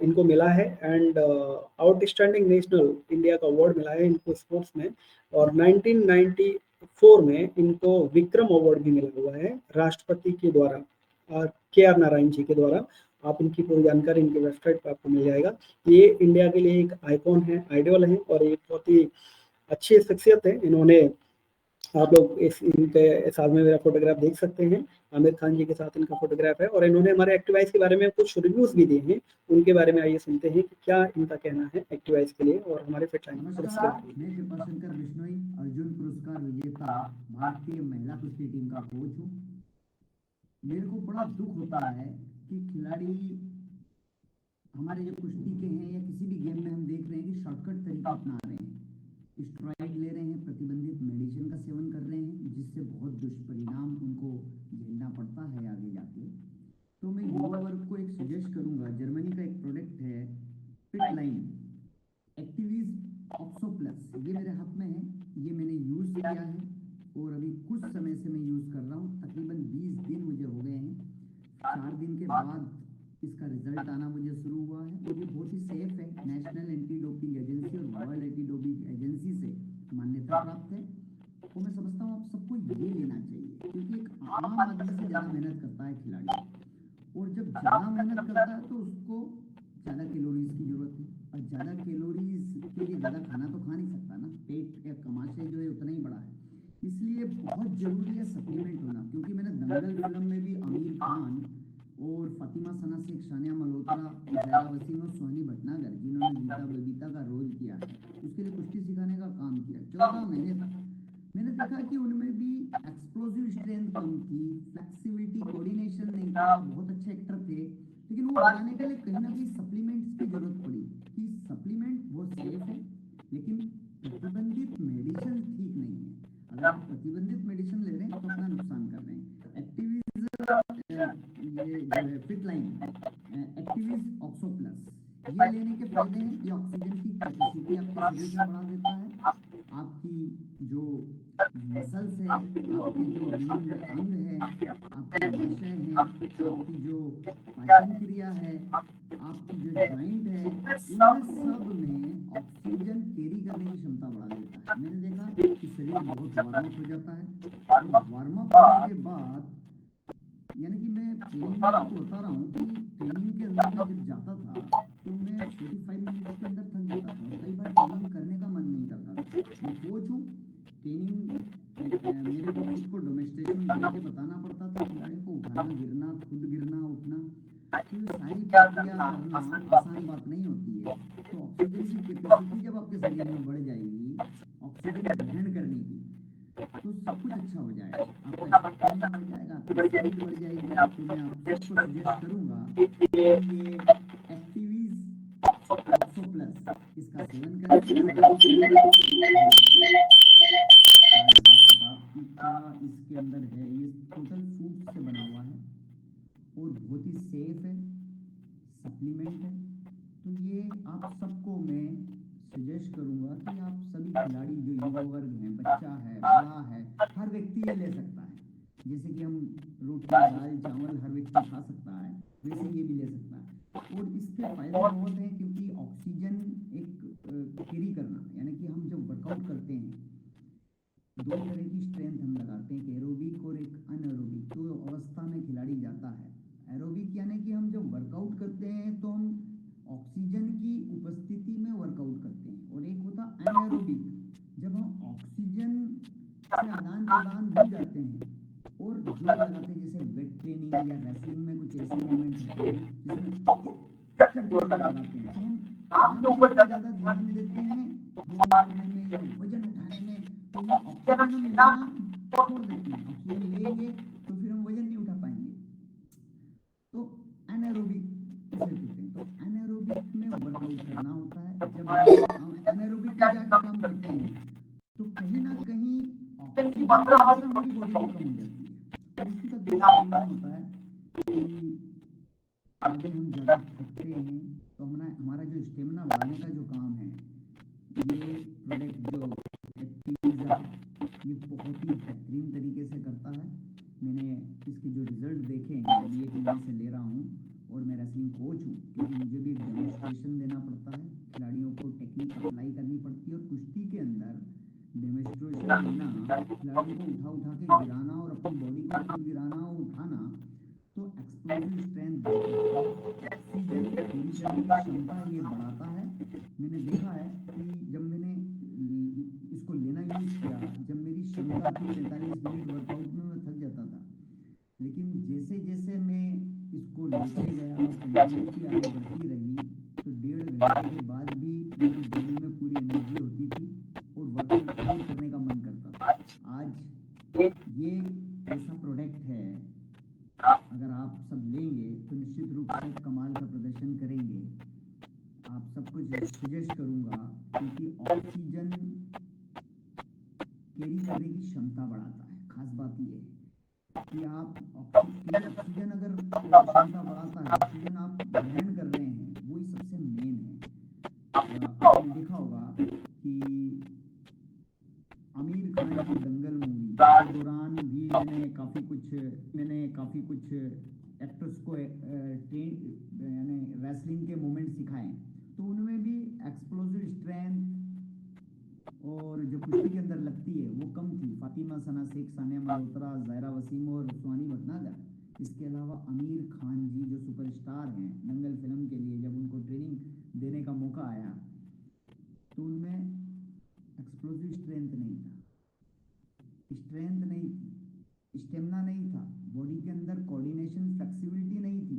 इनको मिला है एंड आउटस्टैंडिंग नेशनल इंडिया का अवार्ड मिला है इनको स्पोर्ट्स में। और 1994 में इनको विक्रम अवार्ड भी मिला हुआ है राष्ट्रपति के द्वारा, KR नारायण जी के द्वारा। आप इनकी पूरी जानकारी इनके वेबसाइट पर आपको मिल जाएगा। ये इंडिया के लिए एक आइकॉन है, आइडियल है और एक बहुत ही अच्छी शख्सियत है। इन्होंने, आप लोग इनके साथ में मेरा फोटोग्राफ देख सकते हैं, आमिर खान जी के साथ इनका फोटोग्राफ है और इन्होंने हमारे एक्टिवाइज के बारे में कुछ रिव्यूज भी दिए हैं। उनके बारे में आइए सुनते हैं कि क्या इनका कहना है एक्टिवाइज के लिए और हमारे फिटलाइन नमस्कार, मैं कृपा शंकर बिश्नोई, अर्जुन पुरस्कार विजेता भारतीय महिला कुश्ती टीम का कोच हूँ। मेरे को बड़ा दुख होता है कि खिलाड़ी हमारे जो कुश्ती के हैं या किसी भी गेम में हम देख रहे हैं कि शॉर्टकट तरीका अपना रहे हैं, स्टेरॉइड ले रहे हैं, प्रतिबंधित मेडिसिन का सेवन कर रहे हैं, जिससे बहुत दुष्परिणाम उनको झेलना पड़ता है आगे जाके। तो मैं युवा वर्ग को एक सजेस्ट करूंगा, जर्मनी का एक प्रोडक्ट है फिटलाइन एक्टिविज ऑक्सो प्लस, ये मेरे हाथ में है, ये मैंने यूज़ किया है और अभी कुछ समय से मैं यूज़ कर रहा हूँ। तकरीबन 20 दिन मुझे हो गए हैं। 4 दिन के बाद इसका रिजल्ट आना मुझे शुरू हुआ है और ये बहुत ही सेफ है। नेशनल एंटी डोपिंग एजेंसी और वर्ल्ड एंटी डोपिंग एजेंसी से मान्यता प्राप्त है। तो मैं समझता हूँ आप सबको ये लेना चाहिए, क्योंकि एक आम आदमी से ज़्यादा मेहनत करता है खिलाड़ी, और जब ज़्यादा मेहनत करता है तो उसको ज़्यादा कैलोरीज की जरूरत है और ज़्यादा कैलोरीज के लिए ज़्यादा खाना तो खा नहीं सकता ना, पेट का कमाशय जो है उतना ही बड़ा है। इसलिए बहुत ज़रूरी है सप्लीमेंट होना, क्योंकि मैंने दंगल फिल्म में भी आमिर खान और फातिमा सना शेख, सानिया मल्होत्रा, ज़ायरा वसीम और सोहनी भटनागर, जिन्होंने गीता बबीता का रोल किया है, उसके लिए कुश्ती सिखाने का काम किया 14 महीने तक। मैंने देखा कि उनमें भी एक्सप्लोसिव स्ट्रेंथ कम थी, फ्लेक्सिबिलिटी, कोऑर्डिनेशन नहीं था। बहुत अच्छे एक्टर थे, लेकिन वो बनाने के लिए कहीं ना कहीं सप्लीमेंट्स की जरूरत पड़ी कि सप्लीमेंट वो सेफ है, लेकिन प्रतिबंधित मेडिसिन ठीक नहीं है। अगर आप प्रतिबंधित मेडिसिन ले रहे हैं तो अपना नुकसान कर रहे हैं। एक्टिविज ये जो है फिट लाइन एक्टिविज ऑक्सो प्लस, ये लेने के फायदे हैं, ये ऑक्सीजन की कैपेसिटी आपके शरीर में बढ़ा देता है। आपकी जो मसल्स है, आपके जो विभिन्न अंग है, आपके नसें हैं, आपकी जो पाचन क्रिया है, आपकी जो जॉइंट है, उन सब में ऑक्सीजन कैरी करने की क्षमता बढ़ा देता है। मैंने देखा कि शरीर बहुत वार्म अप हो जाता है, और वार्म अप होने के बाद यानी कि मैं ट्रेनिंग में आपको बता रहा हूँ कि ट्रेनिंग के अंदर मैं जब जाता था तो मैं 45 मिनट के अंदर थक जाता था, कई बार ट्रेनिंग करने का मन नहीं करता था। मैं कोच हूँ, ट्रेनिंग मेरे को खुद को डेमोन्स्ट्रेशन करके बताना पड़ता था, खिलाड़ी को उठाना गिरना, खुद गिरना उठना, तो ये सारी प्रक्रिया करना आसान बात नहीं होती है। तो ऑक्सीजन की कैपेसिटी जब आपके शरीर में बढ़ जाएगी, ऑक्सीजन ग्रहण करने की, तो सब कुछ अच्छा हो जाएगा, आपका स्टैमिना बढ़ जाएगा, आपकी स्पीड बढ़ जाएगी। तो मैं आप सबको सजेस्ट करूंगा कि ये एक्टिविज ऑक्सो प्लस इसका सेवन करें। इसके अंदर है, ये टोटल फ्रूट से बना हुआ है और बहुत ही सेफ है, सप्लीमेंट है। तो ये आप सबको मैं सजेस्ट करूंगा कि आप सभी खिलाड़ी जो युवा वर्ग हैं, बच्चा है, बड़ा है, हर व्यक्ति ये ले सकता है। जैसे कि हम रोटी, दाल, चावल हर व्यक्ति खा सकता है, वैसे ये भी ले सकता है। और इसके फायदे बहुत हैं, क्योंकि ऑक्सीजन एक कैरी करना, यानी कि हम जब वर्कआउट करते हैं दो तरह की स्ट्रेंथ हम लगाते हैं, एक एरोबिक और एक अनएरोबिक। तो अवस्था में खिलाड़ी जाता है एरोबिक, यानी कि हम जब वर्कआउट करते हैं तो हम ऑक्सीजन की उपस्थिति में वर्कआउट करते हैं, और एक होता अनएरोबिक, जब हम ऑक्सीजन से आदान प्रदान भूल जाते हैं और जोर लगाते हैं, जैसे वेट ट्रेनिंग या रेसलिंग में कुछ ऐसे मोमेंट होते हैं जिसमें जोर लगाते हैं, तो हम काम के ऊपर ज़्यादा ध्यान देते हैं, दौड़ मारने में या वजन उठाने में, तो ये ऑक्सीजन हम लेना छोड़ देते हैं। ऑक्सीजन लेंगे तो फिर हम वजन नहीं उठा पाएंगे, तो एनारोबिक इसे कहते हैं। तो एनारोबिक में वर्कआउट करना होता है। जब हम एनारोबिक में जाकर काम करते हैं तो कहीं ना कहीं ऑक्सीजन की मात्रा हमारी बॉडी में कम हो जाती है, और इसका दूसरा परिणाम होता है कि आगे हम ज़्यादा थकते हैं, तो हमारा जो स्टेमिना बढ़ाने का जो काम है, ये प्रोडक्ट जो एक्टिविज़ा ये बहुत ही बेहतरीन तरीके से करता है। मैंने इसके जो रिजल्ट देखे हैं, अभी 1 महीने से ले रहा हूँ, और मैं रेसलिंग कोच हूँ, क्योंकि मुझे भी डेमोन्स्ट्रेशन देना पड़ता है, खिलाड़ियों को टेक्निक अप्लाई करनी पड़ती है, और कुश्ती के अंदर डेमोन्स्ट्रेशन देना, खिलाड़ी को उठा उठा के गिराना और अपनी बॉडी को खुद गिराना और उठाना, तो एक्सप्लोसिव स्ट्रेंथ ऑक्सीजन पूरी करने की क्षमता ये बढ़ाता है। मैंने देखा है कि जब मैंने इसको लेना यूज़ किया, जब मेरी क्षमता थी 45 मिनट वर्कआउट में मैं थक जाता था, लेकिन जैसे जैसे मैं इसको लेते गया और कंटिन्यूटी आगे बढ़ती रही, तो 1.5 घंटे के बाद भी मेरी बॉडी में पूरी एनर्जी होती थी और वर्कआउट और करने का मन करता था। आज ये ऐसा प्रोडक्ट है, अगर आप सब लेंगे तो निश्चित रूप से कमाल का प्रदर्शन करेंगे। आप सबको सजेस्ट करूंगा, क्योंकि ऑक्सीजन कैरी करने की क्षमता बढ़ाता है। खास बात ये है कि आप ऑक्सीजन अगर क्षमता बढ़ाता है, ऑक्सीजन आप ग्रहण कर रहे हैं, वही सबसे मेन है। आपने देखा होगा कि आमिर खान की दंगल मूवी के दौरान भी मैंने काफ़ी कुछ एक्टर्स को यानी रेसलिंग के मोमेंट सिखाए, तो उनमें भी एक्सप्लोसिव स्ट्रेंथ और जो कुश्ती के अंदर लगती है वो कम थी। फातिमा सना शेख, सानिया मल्होत्रा, ज़ायरा वसीम और सुहानी भटनागर। इसके अलावा आमिर खान जी जो सुपरस्टार हैं, दंगल फिल्म के लिए जब उनको ट्रेनिंग देने का मौका आया तो उनमें एक्सप्लोसिव स्ट्रेंथ नहीं थी, स्टेमिना नहीं था, बॉडी के अंदर कोऑर्डिनेशन फ्लेक्सिबिलिटी नहीं थी।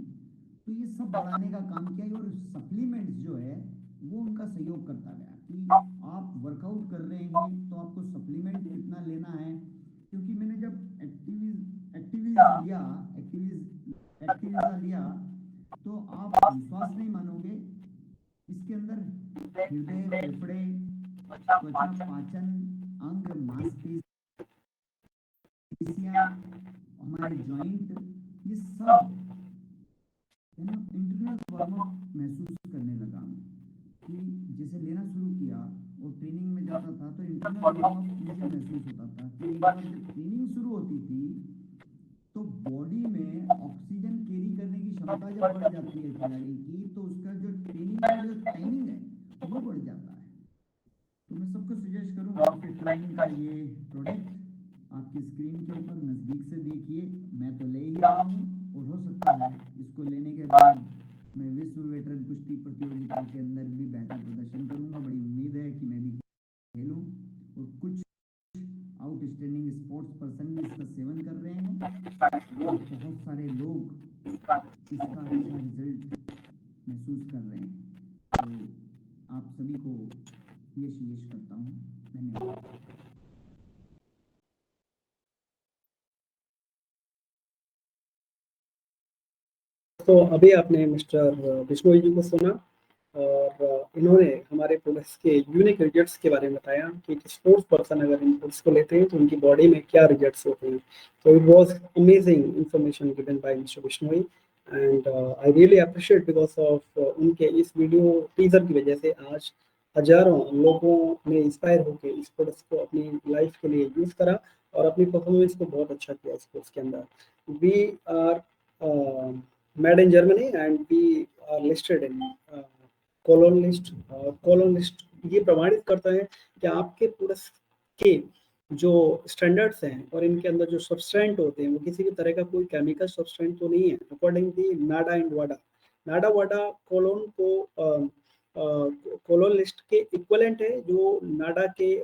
तो ये सब बढ़ाने का काम किया, और सप्लीमेंट्स जो है वो उनका सहयोग करता गया कि आप वर्कआउट कर रहे हैं तो आपको सप्लीमेंट कितना लेना है। क्योंकि मैंने जब एक्टिविज़ा लिया तो आप विश्वास नहीं मानोगे, इसके अंदर हृदय, फेफड़े, त्वचा, पाचन अंग, मांसपेशियां, हमारे जॉइंट, ये सब इंटरनल वार्म अप महसूस करने लगा कि जैसे लेना शुरू किया और ट्रेनिंग में जाता था तो इंटरनल वार्म अप मुझे महसूस होता था कि एक बार जब ट्रेनिंग शुरू होती थी तो बॉडी में ऑक्सीजन कैरी करने की क्षमता जब बढ़ जाती है खिलाड़ी की, तो उसका जो ट्रेनिंग का जो टाइमिंग है वो बढ़ जाता है। तो मैं सबको सजेस्ट करूँगा फिटलाइन का ये प्रोडक्ट आपकी स्क्रीन के ऊपर नज़दीक से देखिए। मैं तो ले ही रहा हूँ और हो सकता है इसको लेने के बाद मैं विश्व वेटरन कुश्ती प्रतियोगिता के अंदर भी बेहतर प्रदर्शन करूँगा। बड़ी उम्मीद है कि मैं भी खेलूँ और कुछ आउटस्टैंडिंग स्पोर्ट्स पर्सन भी इसका सेवन कर रहे हैं और बहुत सारे लोग इसका अच्छा रिजल्ट महसूस कर रहे हैं। तो आप सभी को यश करता हूँ। धन्यवाद। तो अभी आपने मिस्टर बिश्नोई जी को सुना और इन्होंने हमारे प्रोडक्ट्स के यूनिक रिजल्ट्स के बारे में बताया कि स्पोर्ट्स पर्सन अगर इन प्रोडक्ट्स को लेते हैं तो उनकी बॉडी में क्या रिजल्ट्स होते हैं। तो it was amazing information given by mister Bishnoi and I really appreciate because of उनके इस वीडियो टीजर की वजह से आज हजारों लोगों ने इंस्पायर होकर इस प्रोडक्ट्स को अपनी लाइफ के लिए यूज करा और अपनी परफॉर्मेंस को बहुत अच्छा किया स्पोर्ट्स के अंदर। We are made in Germany and we are listed in Cologne list। Cologne list ये प्रमाणित करता है कि आपके प्रोडक्ट्स के जो स्टैंडर्ड्स हैं और इनके अंदर जो सब्सटेंट होते हैं वो किसी भी तरह का कोई केमिकल सब्सटेंट तो नहीं है। अकॉर्डिंग दी नाडा एंड वाडा कोलोन को कोलोन लिस्ट के इक्वलेंट है जो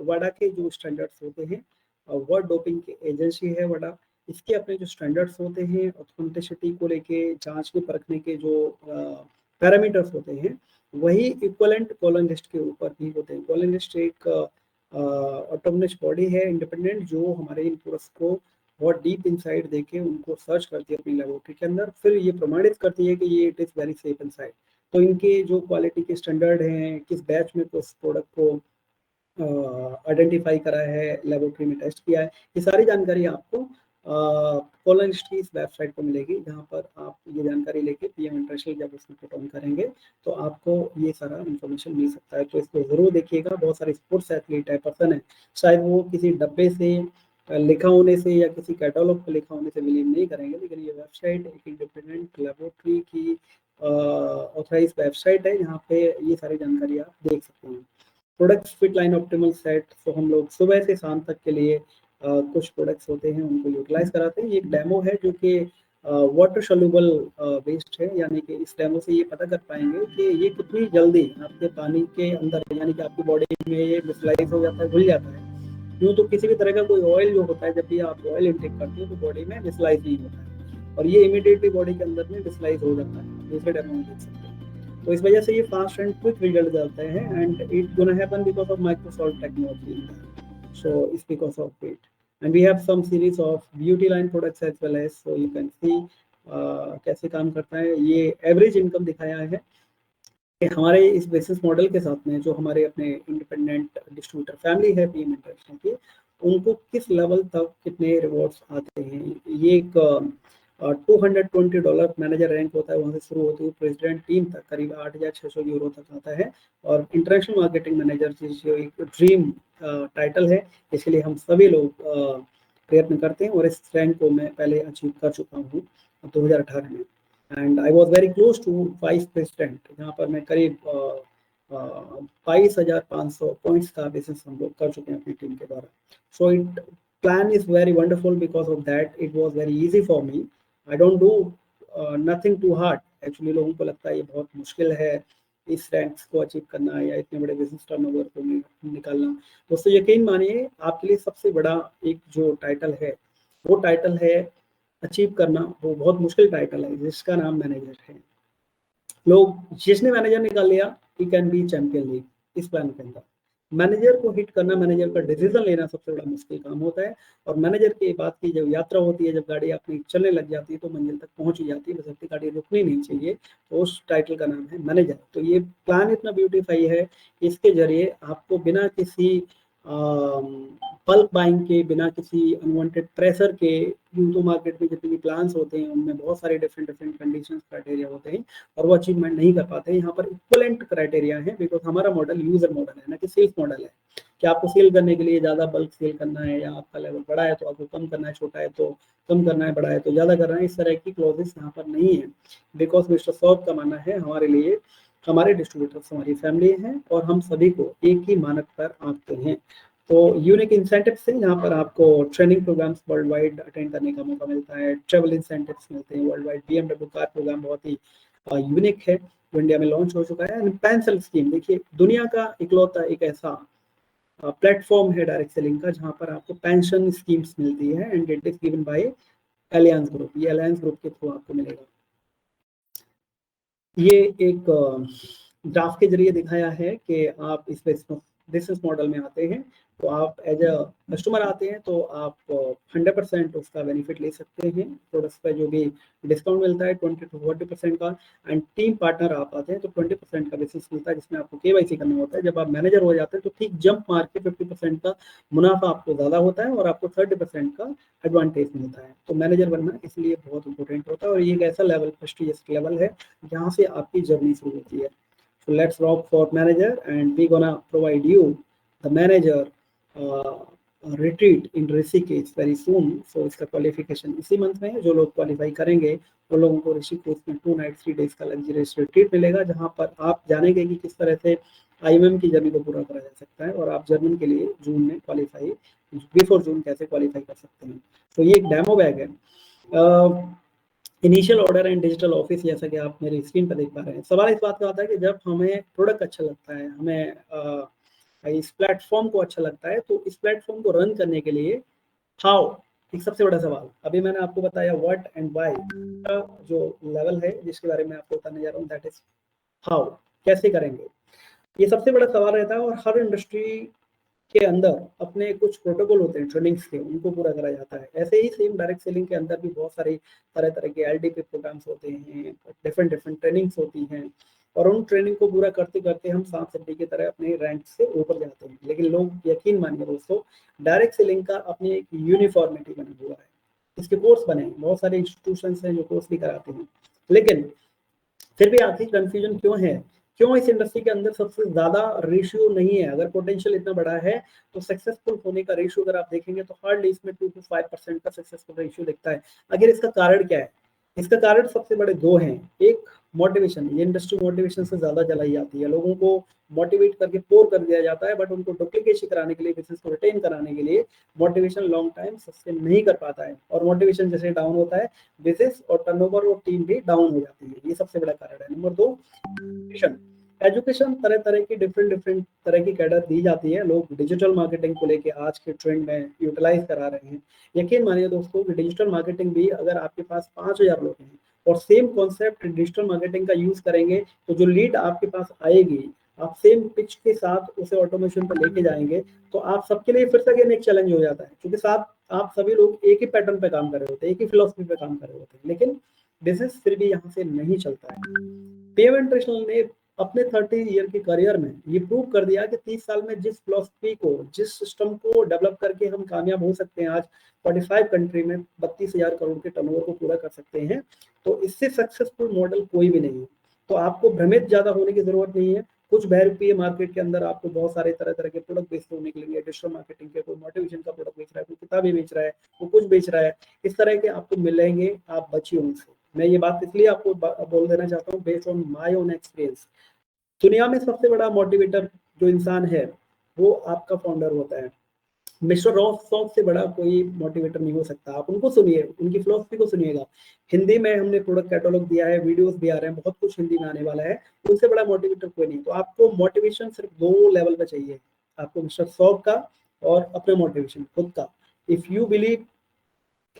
वाडा के जो स्टैंडर्ड्स होते हैं। वर्ल्ड डोपिंग की एजेंसी है वाडा। इसके अपने जो स्टैंडर्ड्स होते हैं ऑथेंटिसिटी को लेके जांच के परखने के जो पैरामीटर्स होते हैं वही इक्वलेंट कोलन लिस्ट के ऊपर भी होते हैं। कोलन लिस्ट एक ऑटोनमस बॉडी है इंडिपेंडेंट जो हमारे इन प्रोडक्ट्स को बहुत डीप इनसाइड देके उनको सर्च करती है अपनी लेबोरेटरी के अंदर, फिर ये प्रमाणित करती है कि ये it is very safe inside. तो इनके जो क्वालिटी के स्टैंडर्ड हैं, किस बैच में उस प्रोडक्ट को आइडेंटिफाई करा है, लेबोरेटरी में टेस्ट किया है, ये सारी जानकारी आपको कोलन लिस्ट की इस वेबसाइट पर मिलेगी जहाँ पर आप ये जानकारी लेके पीएम इंटरनेशनल जब उसमें पुट ऑन करेंगे तो आपको ये सारा इन्फॉर्मेशन मिल सकता है। तो इसको ज़रूर देखिएगा। बहुत सारे स्पोर्ट्स एथलीट है पर्सन है, शायद वो किसी डब्बे से लिखा होने से या किसी कैटलॉग पर लिखा होने से बिलीव नहीं करेंगे, लेकिन ये वेबसाइट एक इंडिपेंडेंट लेबोरेटरी की ऑथराइज वेबसाइट है जहाँ पे ये सारी जानकारी आप देख सकते हैं। प्रोडक्ट्स फिटलाइन ऑप्टिमल सेट, तो हम लोग सुबह से शाम तक के लिए कुछ प्रोडक्ट्स होते हैं उनको यूटिलाइज कराते हैं। ये एक डेमो है जो कि वाटर सोल्यूबल वेस्ट है, यानी कि इस डेमो से ये पता कर पाएंगे कि ये कितनी जल्दी आपके पानी के अंदर यानी कि आपकी बॉडी में ये डिस्लाइज हो जाता है, घुल जाता है। यूँ तो किसी भी तरह का कोई ऑयल जो होता है जब भी आप ऑयल इनटेक करते हो तो बॉडी में डिस्लाइज नहीं होता है और ये इमीडिएटली बॉडी के अंदर में डिस्लाइज हो जाता है। दूसरे डेमो में देख सकते हैं। तो इस वजह से ये फास्ट एंड क्विक रिजल्ट जाते हैं and it gonna happen because of microsolute technology. So it's because of it. And we have some series of beauty line products as well as, so you can see कैसे काम करता है। ये average income दिखाया है कि हमारे इस बिजनेस मॉडल के साथ में जो हमारे अपने इंडिपेंडेंट डिस्ट्रीब्यूटर फैमिली है पीएम इंटरनेशनल की, उनको किस लेवल तक कितने रिवॉर्ड्स आते हैं। ये एक $220 मैनेजर रैंक होता है, वहाँ से शुरू होती है प्रेसिडेंट टीम तक करीब 8,600 यूरो तक आता है। और इंटरनेशनल मार्केटिंग मैनेजर जो एक ड्रीम टाइटल है, इसके लिए हम सभी लोग प्रयत्न करते हैं और इस रैंक को मैं पहले अचीव कर चुका हूँ 2018 में। And I was very close to vice president, जहाँ पर मैं करीब 22,500 पॉइंट्स का बिजनेस हम लोग कर चुके हैं अपनी टीम के द्वारा। So it plan is very wonderful because of that it was very easy for me. I don't do nothing too hard. Actually लोगों को लगता है ये बहुत मुश्किल है इस रैंक्स को अचीव करना या इतने बड़े बिजनेस टर्नओवर को निकालना। दोस्तों यकीन मानिए आपके लिए सबसे बड़ा एक जो टाइटल है वो टाइटल है अचीव करना, वो बहुत मुश्किल टाइटल है जिसका नाम मैनेजर है। लोग जिसने मैनेजर निकाल लिया he can be champion league इस प्लान के अंदर। मैनेजर को हिट करना, मैनेजर का डिसीजन लेना सबसे बड़ा मुश्किल काम होता है। और मैनेजर की बात की जब यात्रा होती है, जब गाड़ी अपनी चलने लग जाती है तो मंजिल तक पहुंच ही जाती है, बस अपनी गाड़ी रुकनी नहीं चाहिए। तो उस टाइटल का नाम है मैनेजर। तो ये प्लान इतना ब्यूटीफाई है, इसके जरिए आपको बिना किसी बल्क बाइंग के, बिना किसी अनवांटेड प्रेशर के, यूं तो मार्केट में जितने भी प्लान्स होते हैं उनमें बहुत सारे डिफरेंट डिफरेंट कंडीशंस क्राइटेरिया होते हैं और वो अचीवमेंट नहीं कर पाते। यहाँ पर इक्वलेंट क्राइटेरिया है, बिकॉज हमारा मॉडल यूजर मॉडल है ना कि सेल्स मॉडल है कि आपको सेल करने के लिए ज़्यादा बल्क सेल करना है, या आपका लेवल बड़ा है तो आपको कम करना है, छोटा है तो कम करना है, बड़ा है तो ज़्यादा करना है। इस तरह की क्लॉजेस यहाँ पर नहीं है, बिकॉज मिस्टर सौरभ का मानना है हमारे लिए, हमारे डिस्ट्रीब्यूटर्स हमारी फैमिली हैं और हम सभी को एक ही मानक पर आंकते हैं। तो यूनिक इंसेंटिव्स हैं, यहाँ पर आपको training programmes worldwide attend करने का मौका मिलता है, ट्रेवल इंसेंटिव्स मिलते हैं worldwide. BMW car programme बहुत ही यूनिक है जो इंडिया में लॉन्च हो चुका है। पेंशन स्कीम, देखिए दुनिया का इकलौता एक ऐसा प्लेटफॉर्म है डायरेक्ट सेलिंग का जहाँ पर आपको पेंशन स्कीम्स मिलती है and it is given by alliance group. ये अलायंस ग्रुप के थ्रू आपको मिलेगा। ये एक ग्राफ के जरिए दिखाया है कि आप इस बिजनेस मॉडल में आते हैं तो आप एज अ कस्टमर आते हैं तो आप 100% उसका बेनिफिट ले सकते हैं। प्रोडक्ट्स पे जो भी डिस्काउंट मिलता है 20 to 40% का। एंड टीम पार्टनर आप आते हैं तो 20% का बिजनेस मिलता है जिसमें आपको KYC करना होता है। जब आप मैनेजर हो जाते हैं तो ठीक जंप मार के 50% का मुनाफा आपको ज़्यादा होता है और आपको 30% का एडवांटेज मिलता है। तो मैनेजर बनना इसलिए बहुत इंपॉर्टेंट होता है और ये एक ऐसा लेवल, प्रेस्टीजियस लेवल है जहाँ से आपकी जर्नी शुरू होती है। So let's rock for manager and we're gonna provide you the manager retreat in Rishikesh very soon। So इसका क्वालिफिकेशन इसी मंथ में है। जो लोग क्वालिफाई करेंगे वो लोगों को ऋषिकेश में 2 नाइट 3 डेज का लग्जरियस रिट्रीट मिलेगा जहाँ पर आप जानेंगे कि किस तरह से IMM की जर्नी को पूरा करा जा सकता है और आप जर्मन के लिए जून में क्वालिफाई, बिफोर जून कैसे क्वालिफाई कर सकते हैं। तो ये एक डेमो बैग है। Initial order and digital office, जैसा कि आप मेरी स्क्रीन पर देख पा रहे हैं। सवाल इस बात का आता है कि जब हमें प्रोडक्ट अच्छा लगता है, हमें इस प्लेटफॉर्म को अच्छा लगता है, तो इस प्लेटफॉर्म को रन करने के लिए हाउ, एक सबसे बड़ा सवाल। अभी मैंने आपको बताया व्हाट एंड व्हाई, जो लेवल है जिसके बारे में आपको बताने जा रहा हूँ दैट इज हाउ, कैसे करेंगे। ये सबसे बड़ा सवाल रहता है और हर इंडस्ट्री के अंदर अपने कुछ प्रोटोकॉल होते हैं ट्रेनिंग्स के, उनको पूरा करा जाता है। ऐसे ही सेम डायरेक्ट सेलिंग के अंदर भी बहुत सारी तरह तरह के LDP प्रोग्राम्स होते हैं, डिफरेंट डिफरेंट ट्रेनिंग्स होती हैं और उन ट्रेनिंग को पूरा करते करते हम सांप सीढ़ी की तरह अपने रैंक से ऊपर जाते हैं। लेकिन लोग यकीन मानिए दोस्तों, डायरेक्ट सेलिंग का अपनी एक यूनिफॉर्मिटी बना हुआ है। इसके कोर्स बने हैं, बहुत सारे इंस्टीट्यूशन हैं जो कोर्स भी कराते हैं, लेकिन फिर भी आखिर कंफ्यूजन क्यों है? क्यों इस इंडस्ट्री के अंदर सबसे ज्यादा रेशियो नहीं है? अगर पोटेंशियल इतना बड़ा है तो सक्सेसफुल होने का रेशियो अगर आप देखेंगे तो हार्डली इसमें 2 to 5% का सक्सेसफुल रेशियो दिखता है। अगर इसका कारण क्या है? इसका कारण सबसे बड़े दो हैं। एक मोटिवेशन, ये इंडस्ट्री मोटिवेशन से ज्यादा चलाई जाती है। लोगों को मोटिवेट करके पोर कर दिया जाता है, बट उनको डुप्लीकेशन कराने के लिए, बिजनेस को रिटेन कराने के लिए मोटिवेशन लॉन्ग टाइम सस्टेन नहीं कर पाता है और मोटिवेशन जैसे डाउन होता है बिजनेस और टर्नओवर और टीम भी डाउन हो जाती है। ये सबसे बड़ा कारण है। Number 2, education. तरह तरह की डिफरेंट तरह की कैडर दी जाती है। लोग डिजिटल मार्केटिंग को लेके आज के ट्रेंड में यूटिलाइज करा रहे हैं। यकीन मानिए दोस्तों कि डिजिटल मार्केटिंग भी अगर आपके पास 5000 लोग हैं और सेम कॉन्सेप्ट डिजिटल मार्केटिंग का यूज करेंगे तो जो लीड आपके पास आएगी, आप सेम पिच के साथ उसे ऑटोमेशन पर लेके जाएंगे तो आप सबके लिए फिर से अगेन एक चैलेंज हो जाता है, क्योंकि साथ आप सभी लोग एक ही पैटर्न पे काम कर रहे होते हैं, एक ही फिलोसफी पे काम कर रहे होते हैं, लेकिन बिजनेस फिर भी यहाँ से नहीं चलता है। PM इंटरनेशनल ने अपने 30 ईयर के करियर में ये प्रूव कर दिया कि 30 साल में जिस फिलोसफी को, जिस सिस्टम को डेवलप करके हम कामयाब हो सकते हैं, आज 45 कंट्री में 32,000 करोड़ के टर्नओवर को पूरा कर सकते हैं, तो इससे सक्सेसफुल मॉडल कोई भी नहीं है। तो आपको भ्रमित ज्यादा होने की जरूरत नहीं है। कुछ बहरूपीय मार्केट के अंदर आपको बहुत सारे तरह तरह के प्रोडक्ट बेचते हुए निकलेंगे। डिजिटल मार्केटिंग के, कोई मोटिवेशन का प्रोडक्ट बेच रहा है, कोई किताबें बेच रहा है, कोई कुछ बेच रहा है, इस तरह के आपको मिलेंगे। आप बचिए उनसे। मैं ये बात इसलिए आपको बोल देना चाहता हूँ based on my own experience. दुनिया में सबसे बड़ा मोटिवेटर जो इंसान है वो आपका फाउंडर होता है। मिस्टर रॉस सॉफ से बड़ा कोई मोटिवेटर नहीं हो सकता। आप उनको सुनिए, उनकी फिलोसफी को सुनिएगा। हिंदी में हमने प्रोडक्ट कैटलॉग दिया है, वीडियोस भी आ रहे हैं, बहुत कुछ हिंदी में आने वाला है। उनसे बड़ा मोटिवेटर कोई नहीं। तो आपको मोटिवेशन सिर्फ 2 लेवल पे चाहिए, आपको मिस्टर सॉफ का और अपना मोटिवेशन खुद का। इफ यू बिलीव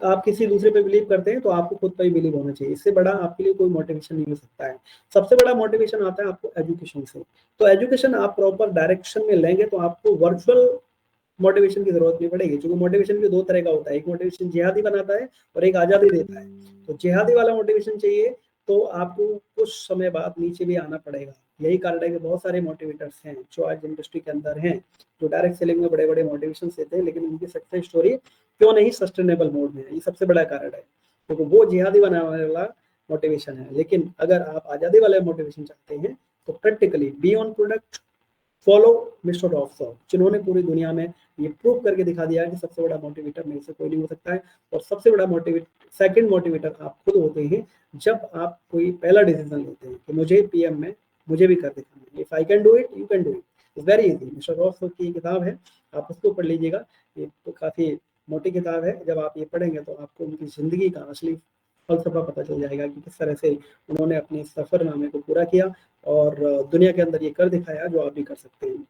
आप किसी दूसरे पे बिलीव करते हैं तो आपको खुद पे ही बिलीव होना चाहिए। इससे बड़ा आपके लिए कोई मोटिवेशन नहीं हो सकता है। सबसे बड़ा मोटिवेशन आता है आपको एजुकेशन से। तो एजुकेशन आप प्रॉपर डायरेक्शन में लेंगे तो आपको वर्चुअल मोटिवेशन की जरूरत नहीं पड़ेगी, क्योंकि मोटिवेशन भी दो तरह का होता है। एक मोटिवेशन जिहादी बनाता है और एक आजादी देता है। तो जिहादी वाला मोटिवेशन चाहिए तो आपको कुछ समय बाद नीचे भी आना पड़ेगा। यही कारण है कि बहुत सारे मोटिवेटर्स हैं जो आज इंडस्ट्री के अंदर हैं, जो डायरेक्ट सेलिंग में बड़े बड़े मोटिवेशन देते हैं, लेकिन उनकी सक्सेस स्टोरी क्यों नहीं सस्टेनेबल मोड में है। ये सबसे बड़ा कारण है, क्योंकि वो जिहादी बनाने वाला मोटिवेशन है। लेकिन अगर आप आजादी वाले मोटिवेशन चाहते हैं तो practically be on product, follow mister rough, जिन्होंने पूरी दुनिया में ये प्रूव करके दिखा दिया है कि सबसे बड़ा मोटिवेटर मेरे से कोई नहीं हो सकता है। और सबसे बड़ा सेकंड मोटिवेटर आप खुद होते हैं जब आप कोई पहला डिसीजन लेते हैं कि मुझे पीएम में मुझे भी कर दिखाना है। If I can do it, you can do it, it's very easy. Mister rough की किताब है, आप उसको पढ़ लीजिएगा। ये तो काफी मोटी किताब है। जब आप ये पढ़ेंगे तो आपको उनकी जिंदगी का असली फलसफा पता चल जाएगा कि किस तरह से उन्होंने अपने सफरनामे को पूरा किया और दुनिया के अंदर ये कर दिखाया जो आप भी कर सकते हैं।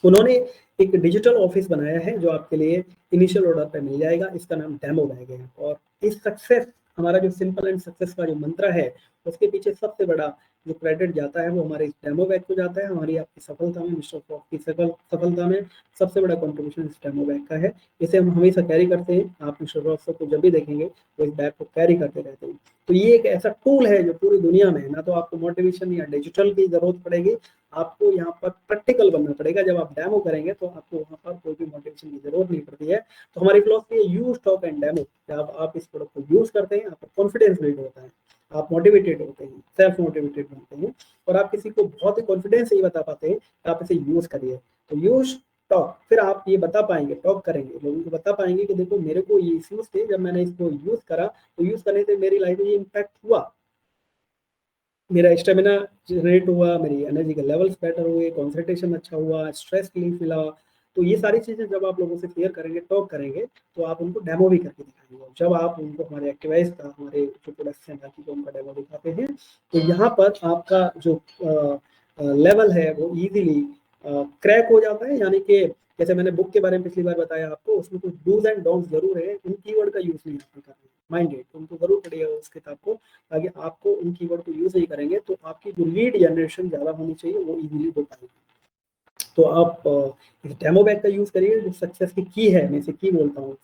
उन्होंने एक डिजिटल ऑफिस बनाया है जो आपके लिए इनिशियल ऑर्डर पे मिल जाएगा। इसका नाम डेमो बैग है। और इस सक्सेस, हमारा जो सिंपल एंड सक्सेस का जो मंत्र है, उसके पीछे सबसे बड़ा जो क्रेडिट जाता है वो हमारे इस डेमो बैग को जाता है। हमारी आपकी सफलता में, मिस्टर रॉफ की सफलता में सबसे बड़ा कंट्रीब्यूशन इस डेमो बैग का है। इसे हम हमेशा कैरी करते हैं। आप मिस्टर रॉफ को जब भी देखेंगे वो इस बैग को कैरी करते रहते हैं। तो ये एक ऐसा टूल है जो पूरी दुनिया में, ना तो आपको मोटिवेशन या डिजिटल की जरूरत पड़ेगी, आपको यहाँ पर प्रैक्टिकल बनना पड़ेगा। जब आप डेमो करेंगे तो आपको वहाँ पर कोई भी मोटिवेशन की जरूरत नहीं पड़ती है। तो हमारी फिलॉसफी है यूज, टॉक एंड डेमो। जब आप इस प्रोडक्ट को यूज करते हैं, आपका कॉन्फिडेंस बिल्ड होता है, आप मोटिवेटेड होते हैं, सेल्फ मोटिवेटेड बनते हैं और आप किसी को बहुत ही कॉन्फिडेंस से ये बता पाते हैं कि आप इसे यूज करिए। तो यूज, टॉक, फिर आप ये बता पाएंगे, टॉक करेंगे, लोगों को बता पाएंगे कि देखो मेरे को ये इश्यूज थे, जब मैंने इसको यूज करा तो यूज करने से मेरी लाइफ में ये इम्पैक्ट हुआ, मेरा स्टेमिना जनरेट हुआ, मेरी एनर्जी के लेवल्स बेटर हुए, कॉन्सेंट्रेशन अच्छा हुआ, स्ट्रेस रिलीफ मिला। तो ये सारी चीजें जब आप लोगों से शेयर करेंगे, टॉक करेंगे, तो आप उनको डेमो भी करके दिखाएंगे। जब आप उनको हमारे एक्टिवाइज का, हमारे जो प्रोडक्ट्स हैं बाकी को उनका डेमो दिखाते हैं, तो यहाँ पर आपका जो लेवल है वो इजीली क्रैक हो जाता है। यानी कि जैसे मैंने बुक के बारे में पिछली बार बताया आपको, उसमें कुछ डूज एंड डोंट्स जरूर है, उन कीवर्ड का यूज नहीं आपने करना है, माइंडेड उनको जरूर पढ़िएगा उस किताब को, ताकि आपको उन कीवर्ड को यूज नहीं करेंगे तो आपकी जो लीड जनरेशन ज्यादा होनी चाहिए वो इजीली हो पाएगी। तो आप इस डेमो बैग का यूज करिए जो सक्सेस की की है। मैं इसे की बोलता हूँ।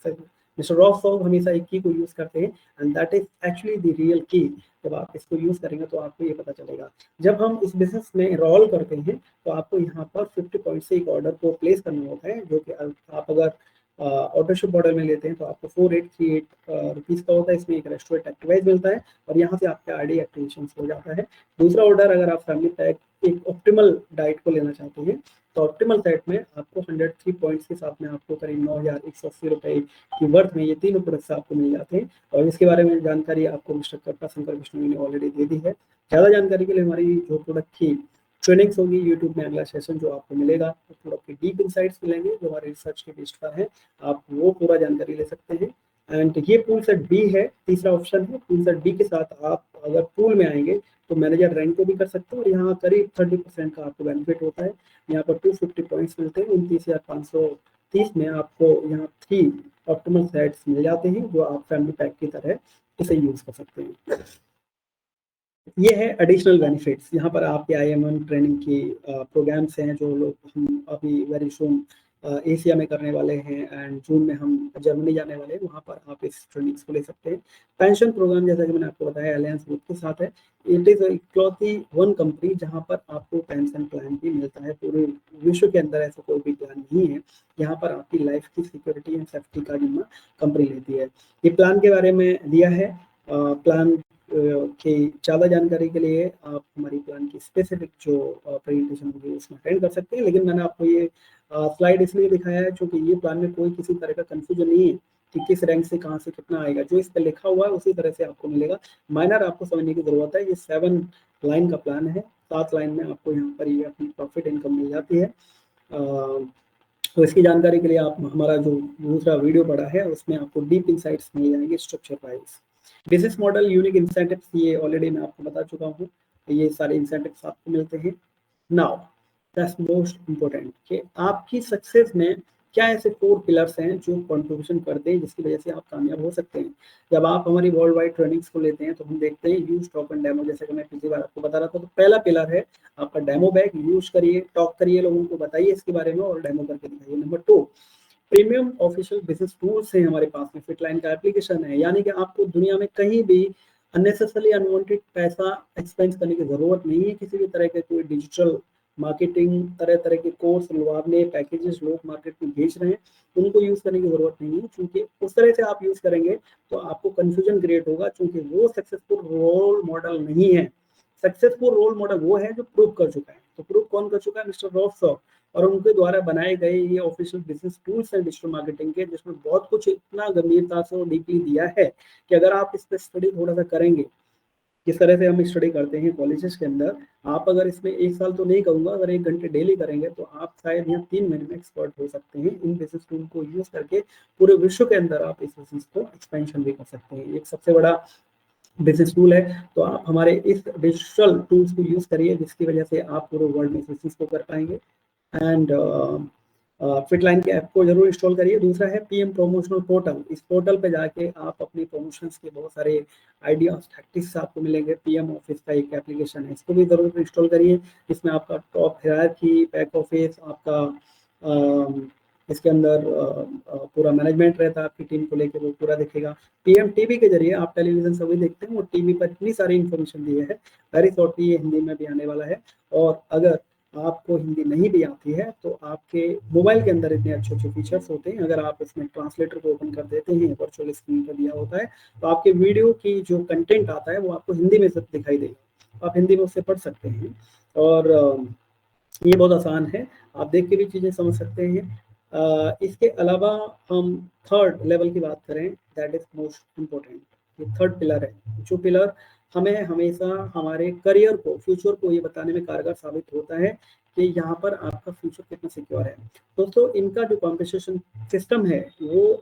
मिस्टर रॉफ हमेशा एक की को यूज करते हैं and that is actually the real की। जब आप इसको यूज करेंगे तो आपको ये पता चलेगा। जब हम इस बिजनेस में एनरोल करते हैं तो आपको यहाँ पर 50 पॉइंट से एक ऑर्डर को प्लेस करना होता है, जो कि आप अगर ऑटोशिप ऑर्डर में लेते हैं तो आपको 4838 रुपीज़ का होता है। इसमें एक रेस्टोरेंट एक्टिवाइज मिलता है और यहाँ से आपका आईडी एक्टिवेशन हो जाता है। दूसरा ऑर्डर, अगर आप फैमिली पैक एक ऑप्टिमल डाइट को लेना चाहते हैं तो ऑप्टिमल सेट में आपको 103 पॉइंट्स के साथ में आपको करीब 9180 रुपए की वर्थ में ये तीनों प्रोडक्ट्स आपको मिल जाते हैं। और इसके बारे में जानकारी आपको मिस्टर कृपा शंकर विष्णु ने ऑलरेडी दे दी है। ज़्यादा जानकारी के लिए हमारी जो प्रोडक्ट की ट्रेनिंग्स होगी यूट्यूब में, अगला सेशन जो आपको मिलेगा तो प्रोडक्ट की डीप इंसाइट्स मिलेंगे जो हमारे रिसर्च के बेस्ड पर है। आप वो पूरा जानकारी ले सकते हैं। एंड ये पूल सेट बी है, तीसरा ऑप्शन है। पूल सेट बी के साथ आप अगर पूल में आएंगे तो मैनेजर रैंक को भी कर सकते हैं और यहाँ करीब 30% का आपको बेनिफिट होता है। यहाँ पर 250 पॉइंट्स मिलते हैं। 29,530 में आपको यहाँ 3 ऑप्टिमल सेट्स मिल जाते हैं जो आप फैमिली पैक की तरह इसे यूज कर सकते हैं। ये है एडिशनल बेनिफिट्स। यहाँ पर आपके IIM ट्रेनिंग की प्रोग्राम्स हैं जो लोग हम अभी वेरी सून एशिया में करने वाले हैं एंड जून में हम जर्मनी जाने वाले हैं, वहाँ पर आप इस ट्रेनिंग्स को ले सकते हैं। पेंशन प्रोग्राम जैसा कि मैंने आपको बताया अलायंस ग्रुप के साथ है। इट इज इकलौती वन कंपनी जहाँ पर आपको पेंशन प्लान भी मिलता है। पूरे विश्व के अंदर ऐसा कोई भी प्लान नहीं है। यहाँ पर आपकी लाइफ की सिक्योरिटी एंड सेफ्टी का जिम्मा कंपनी लेती है। ये प्लान के बारे में दिया है। प्लान की ज़्यादा जानकारी के लिए आप हमारी प्लान की स्पेसिफिक जो प्रेजेंटेशन होगी उसमें अटेंड कर सकते हैं। लेकिन मैंने आपको ये स्लाइड इसलिए दिखाया है क्योंकि ये प्लान में कोई किसी तरह का कंफ्यूजन नहीं है कि किस रैंक से कहाँ से कितना आएगा। जो इस पर लिखा हुआ है उसी तरह से आपको मिलेगा। माइनर आपको समझने की जरूरत है। ये 7 लाइन का प्लान है। 7 लाइन में आपको यहाँ पर ये अपनी प्रॉफिट इनकम मिल जाती है। तो इसकी जानकारी के लिए आप हमारा जो दूसरा वीडियो पड़ा है उसमें आपको डीप इंसाइट्स मिल जाएंगे structure wise. Business model, unique incentives, ये ऑलरेडी मैं आपको बता चुका हूँ। ये सारे इंसेंटिव्स आपको मिलते हैं। नाउ दैट्स मोस्ट इम्पोर्टेंट कि आपकी सक्सेस में क्या ऐसे 4 पिलर्स हैं जो कंट्रीब्यूशन करते हैं जिसकी वजह से आप कामयाब हो सकते हैं। जब आप हमारी वर्ल्ड वाइड ट्रेनिंग्स को लेते हैं तो हम देखते हैं यूज, टॉक एंड डेमो, जैसे कि मैं पिछली बार आपको बता रहा था। तो पहला पिलर है आपका डेमो बैग, यूज करिए, टॉक करिए, लोगों को बताइए इसके बारे में और डेमो करके दिखाइए। Number 2, premium official business tools हैं हमारे पास में, फिटलाइन का एप्लीकेशन है, यानी कि आपको दुनिया में कहीं भी अननेसेसरली अनवांटेड पैसा एक्सपेंस करने की जरूरत नहीं है। किसी भी तरह के कोई डिजिटल मार्केटिंग, तरह तरह के कोर्स, लुभावने पैकेजेस लोग मार्केट में बेच रहे हैं, उनको यूज करने की जरूरत नहीं है, क्योंकि उस तरह से आप यूज करेंगे तो आपको कंफ्यूजन क्रिएट होगा, क्योंकि वो सक्सेसफुल रोल मॉडल नहीं है। सक्सेसफुल रोल मॉडल वो है जो प्रूव कर चुका है। तो प्रूव कौन कर चुका है? मिस्टर रॉफ और उनके द्वारा बनाए गए ये ऑफिशियल बिजनेस टूल्स हैं डिजिटल मार्केटिंग के, जिसमें बहुत कुछ इतना गंभीरता से और डीपली दिया है कि अगर आप इस पर स्टडी थोड़ा सा करेंगे, किस तरह से हम स्टडी करते हैं कॉलेजेस के अंदर, आप अगर इसमें 1 साल तो नहीं कहूँगा, अगर 1 घंटे डेली करेंगे तो आप शायद यहाँ 3 महीने में एक्सपर्ट हो सकते हैं। इन बिजनेस टूल को यूज करके पूरे विश्व के अंदर आप इस बिजनेस को एक्सपेंशन भी कर सकते हैं। एक सबसे बड़ा बिजनेस टूल है, तो आप हमारे इस डिजिटल टूल्स को यूज करिए, जिसकी वजह से आप पूरे वर्ल्ड में इस बिजनेस को कर पाएंगे। एंड फिटलाइन के ऐप को जरूर इंस्टॉल करिए। दूसरा है पीएम प्रमोशनल पोर्टल। इस पोर्टल पे जाके आप अपने प्रमोशंस के बहुत सारे आइडियाज, टैक्टिक्स आपको मिलेंगे। पीएम ऑफिस का एक एप्लीकेशन है, इसको भी जरूर इंस्टॉल करिए। इसमें आपका टॉप हायरार्की, बैक ऑफिस, आपका इसके अंदर पूरा मैनेजमेंट रहता है, आपकी टीम को लेकर वो पूरा दिखेगा। पीएम टीवी के जरिए आप टेलीविजन सभी देखते हैं, वो टीवी पर इतनी सारी इन्फॉर्मेशन दी है, वेरी शॉर्टली ये हिंदी में भी आने वाला है। और अगर आपको हिंदी नहीं भी आती है तो आपके मोबाइल के अंदर इतने अच्छे अच्छे फीचर्स होते हैं, अगर आप इसमें ट्रांसलेटर को ओपन कर देते हैं, वर्चुअल स्क्रीन पर दिया होता है, तो आपके वीडियो की जो कंटेंट आता है वो आपको हिंदी में सब दिखाई देगा, आप हिंदी में उससे पढ़ सकते हैं। और ये बहुत आसान है, आप देख के भी चीज़ें समझ सकते हैं। इसके अलावा हम थर्ड लेवल की बात करें, दैट इज मोस्ट इम्पोर्टेंट, ये थर्ड पिलर है, जो पिलर हमें हमेशा हमारे करियर को, फ्यूचर को ये बताने में कारगर साबित होता है कि यहाँ पर आपका फ्यूचर कितना सिक्योर है। दोस्तों, इनका जो कॉम्पेंसेशन सिस्टम है वो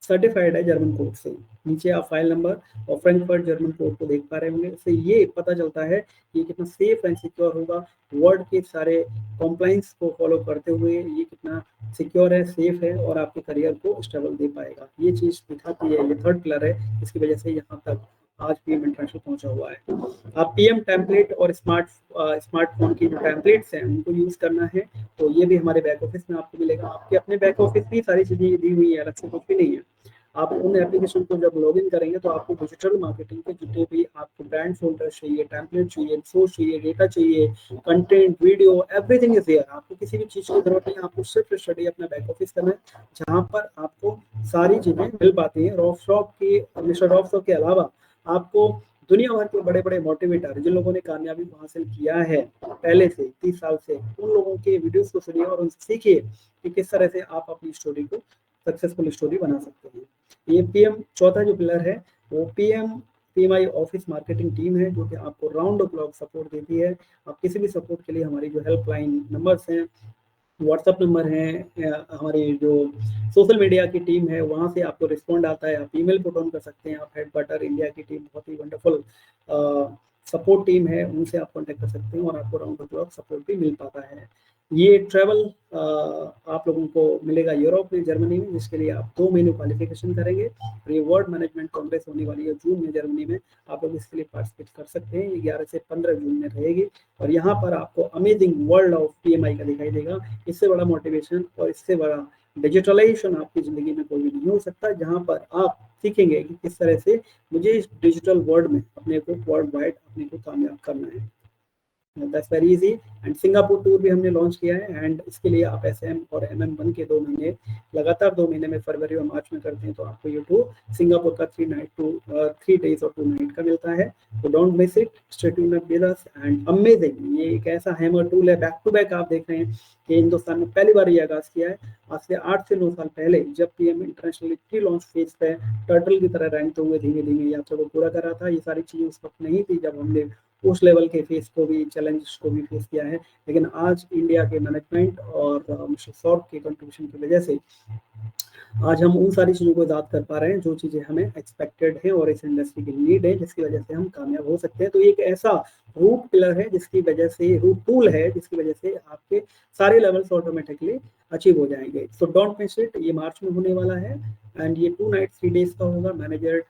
सर्टिफाइड है जर्मन कोड से। नीचे आप फाइल नंबर और फ्रैंकफर्ट जर्मन कोड को देख पा रहे होंगे, इससे ये पता चलता है कि कितना सेफ एंड सिक्योर होगा। वर्ल्ड के सारे कॉम्प्लाइंस को फॉलो करते हुए ये कितना सिक्योर है, सेफ है और आपके करियर को स्टेबल दे पाएगा। ये चीज़ दिखाती है, ये थर्ड पिलर है, इसकी वजह से यहाँ तक आज पीएम इंटरनेशनल पहुंचा हुआ है। आप पीएम टेम्पलेट और स्मार्टफोन की जो टेम्पलेट्स हैं उनको यूज करना है, तो ये भी हमारे बैक ऑफिस में आपको मिलेगा। आपके अपने बैक ऑफिस में सारी चीजें दी हुई है, अलग से कुछ भी नहीं है। आप उन एप्लीकेशन को जब लॉगिन करेंगे तो आपको डिजिटल मार्केटिंग के जितने भी आपको ब्रांड फोल्डर चाहिए, टेम्पलेट चाहिए, सोर्स चाहिए, डेटा चाहिए, content, video, everything is there. आपको किसी भी चीज की जरूरत नहीं है, आपको सिर्फ स्टडी अपना बैक ऑफिस करना है, जहाँ पर आपको सारी चीजें मिल पाती हैं। मिस्टर रॉफ के अलावा आपको दुनिया भर के बड़े बड़े मोटिवेटर, जिन लोगों ने कामयाबी को हासिल किया है पहले से 30 साल से, उन लोगों के वीडियोस को सुनिए और उनसे सीखिए कि किस तरह से आप अपनी स्टोरी को सक्सेसफुल स्टोरी बना सकते हैं। ये पीएम चौथा जो पिलर है वो पीएमआई ऑफिस मार्केटिंग टीम है, जो कि आपको राउंड द क्लॉक सपोर्ट देती है। आप किसी भी सपोर्ट के लिए हमारी जो हेल्पलाइन नंबर्स हैं, व्हाट्सएप नंबर है, हमारी जो सोशल मीडिया की टीम है वहाँ से आपको रिस्पॉन्ड आता है, आप ईमेल पुट ऑन कर सकते हैं। आप हेडक्वार्टर इंडिया की टीम बहुत ही वंडरफुल सपोर्ट टीम है, उनसे आप कांटेक्ट कर सकते हैं और आपको राउंड द क्लॉक सपोर्ट भी मिल पाता है। ये ट्रैवल आप लोगों को मिलेगा यूरोप में, जर्मनी में, जिसके लिए आप 2 महीने क्वालिफिकेशन करेंगे। और ये वर्ल्ड मैनेजमेंट कांग्रेस होने वाली है जून में जर्मनी में, आप लोग इसके लिए पार्टिसिपेट कर सकते हैं। 11 से 15 जून में रहेगी और यहाँ पर आपको अमेजिंग वर्ल्ड ऑफ पीएमआई का दिखाई देगा। इससे बड़ा मोटिवेशन और इससे बड़ा डिजिटलाइजेशन आपकी ज़िंदगी में कोई भी नहीं हो सकता, जहाँ पर आप सीखेंगे कि किस तरह से मुझे इस डिजिटल वर्ल्ड में अपने को वर्ल्ड वाइड अपने को कामयाब करना है। That's very easy. And Singapore tour भी हमने लॉन्च किया है, एंड इसके लिए आप SM और MM1 के 2 महीने लगातार 2 महीने में फरवरी और मार्च में करते हैं, तो आपको ये टूर सिंगापुर का 3 डेज और 2 नाइट का मिलता है। तो don't miss it, stay tuned with us. And amazing, ये एक ऐसा हैमर टूल है, बैक टू बैक आप देख रहे हैं कि हिंदुस्तान में पहली बार ये आगाज किया है। आज से 8 से 9 साल पहले जब PM international pre launch phase पे टर्टल की तरह रैंकते हुए धीमे धीमे यात्रा को पूरा कर रहा था। ये सारी चीजें उस वक्त नहीं थी जब हमने उस लेवल के फेस को भी, चैलेंजेस को भी फेस किया है, लेकिन आज इंडिया के मैनेजमेंट और मिस्टर सौरभ के कंट्रीब्यूशन की वजह से आज हम उन सारी चीज़ों को याद कर पा रहे हैं जो चीज़ें हमें एक्सपेक्टेड है और इस इंडस्ट्री की नीड है, जिसकी वजह से हम कामयाब हो सकते हैं। तो एक ऐसा रूट पिलर है जिसकी वजह से, रूट टूल है जिसकी वजह से आपके सारे लेवल्स ऑटोमेटिकली अचीव हो जाएंगे। So don't miss it. ये मार्च में होने वाला है एंड ये 2 नाइट 3 डेज का होगा मैनेजर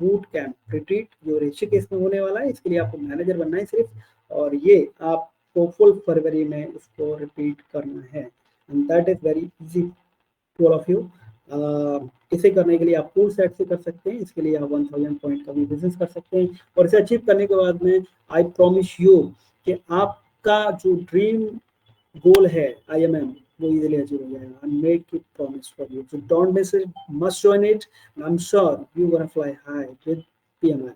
बूट कैंप रिट्रीट, जो ऋषिकेश में होने वाला है। इसके लिए आपको मैनेजर बनना है सिर्फ, और ये आपको फुल फरवरी में उसको रिपीट करना है and that is very easy to all of you. इसे करने के लिए आप फुल सेट से कर सकते हैं। इसके लिए आप 1000 पॉइंट का भी बिजनेस कर सकते हैं और इसे अचीव करने के बाद में आई प्रॉमिस यू कि आपका जो ड्रीम गोल है IMM, वो इजीली अचीव हो जाएगा। I make it promise for you, so don't miss it, must join it and I am sure you gonna fly high with PMI.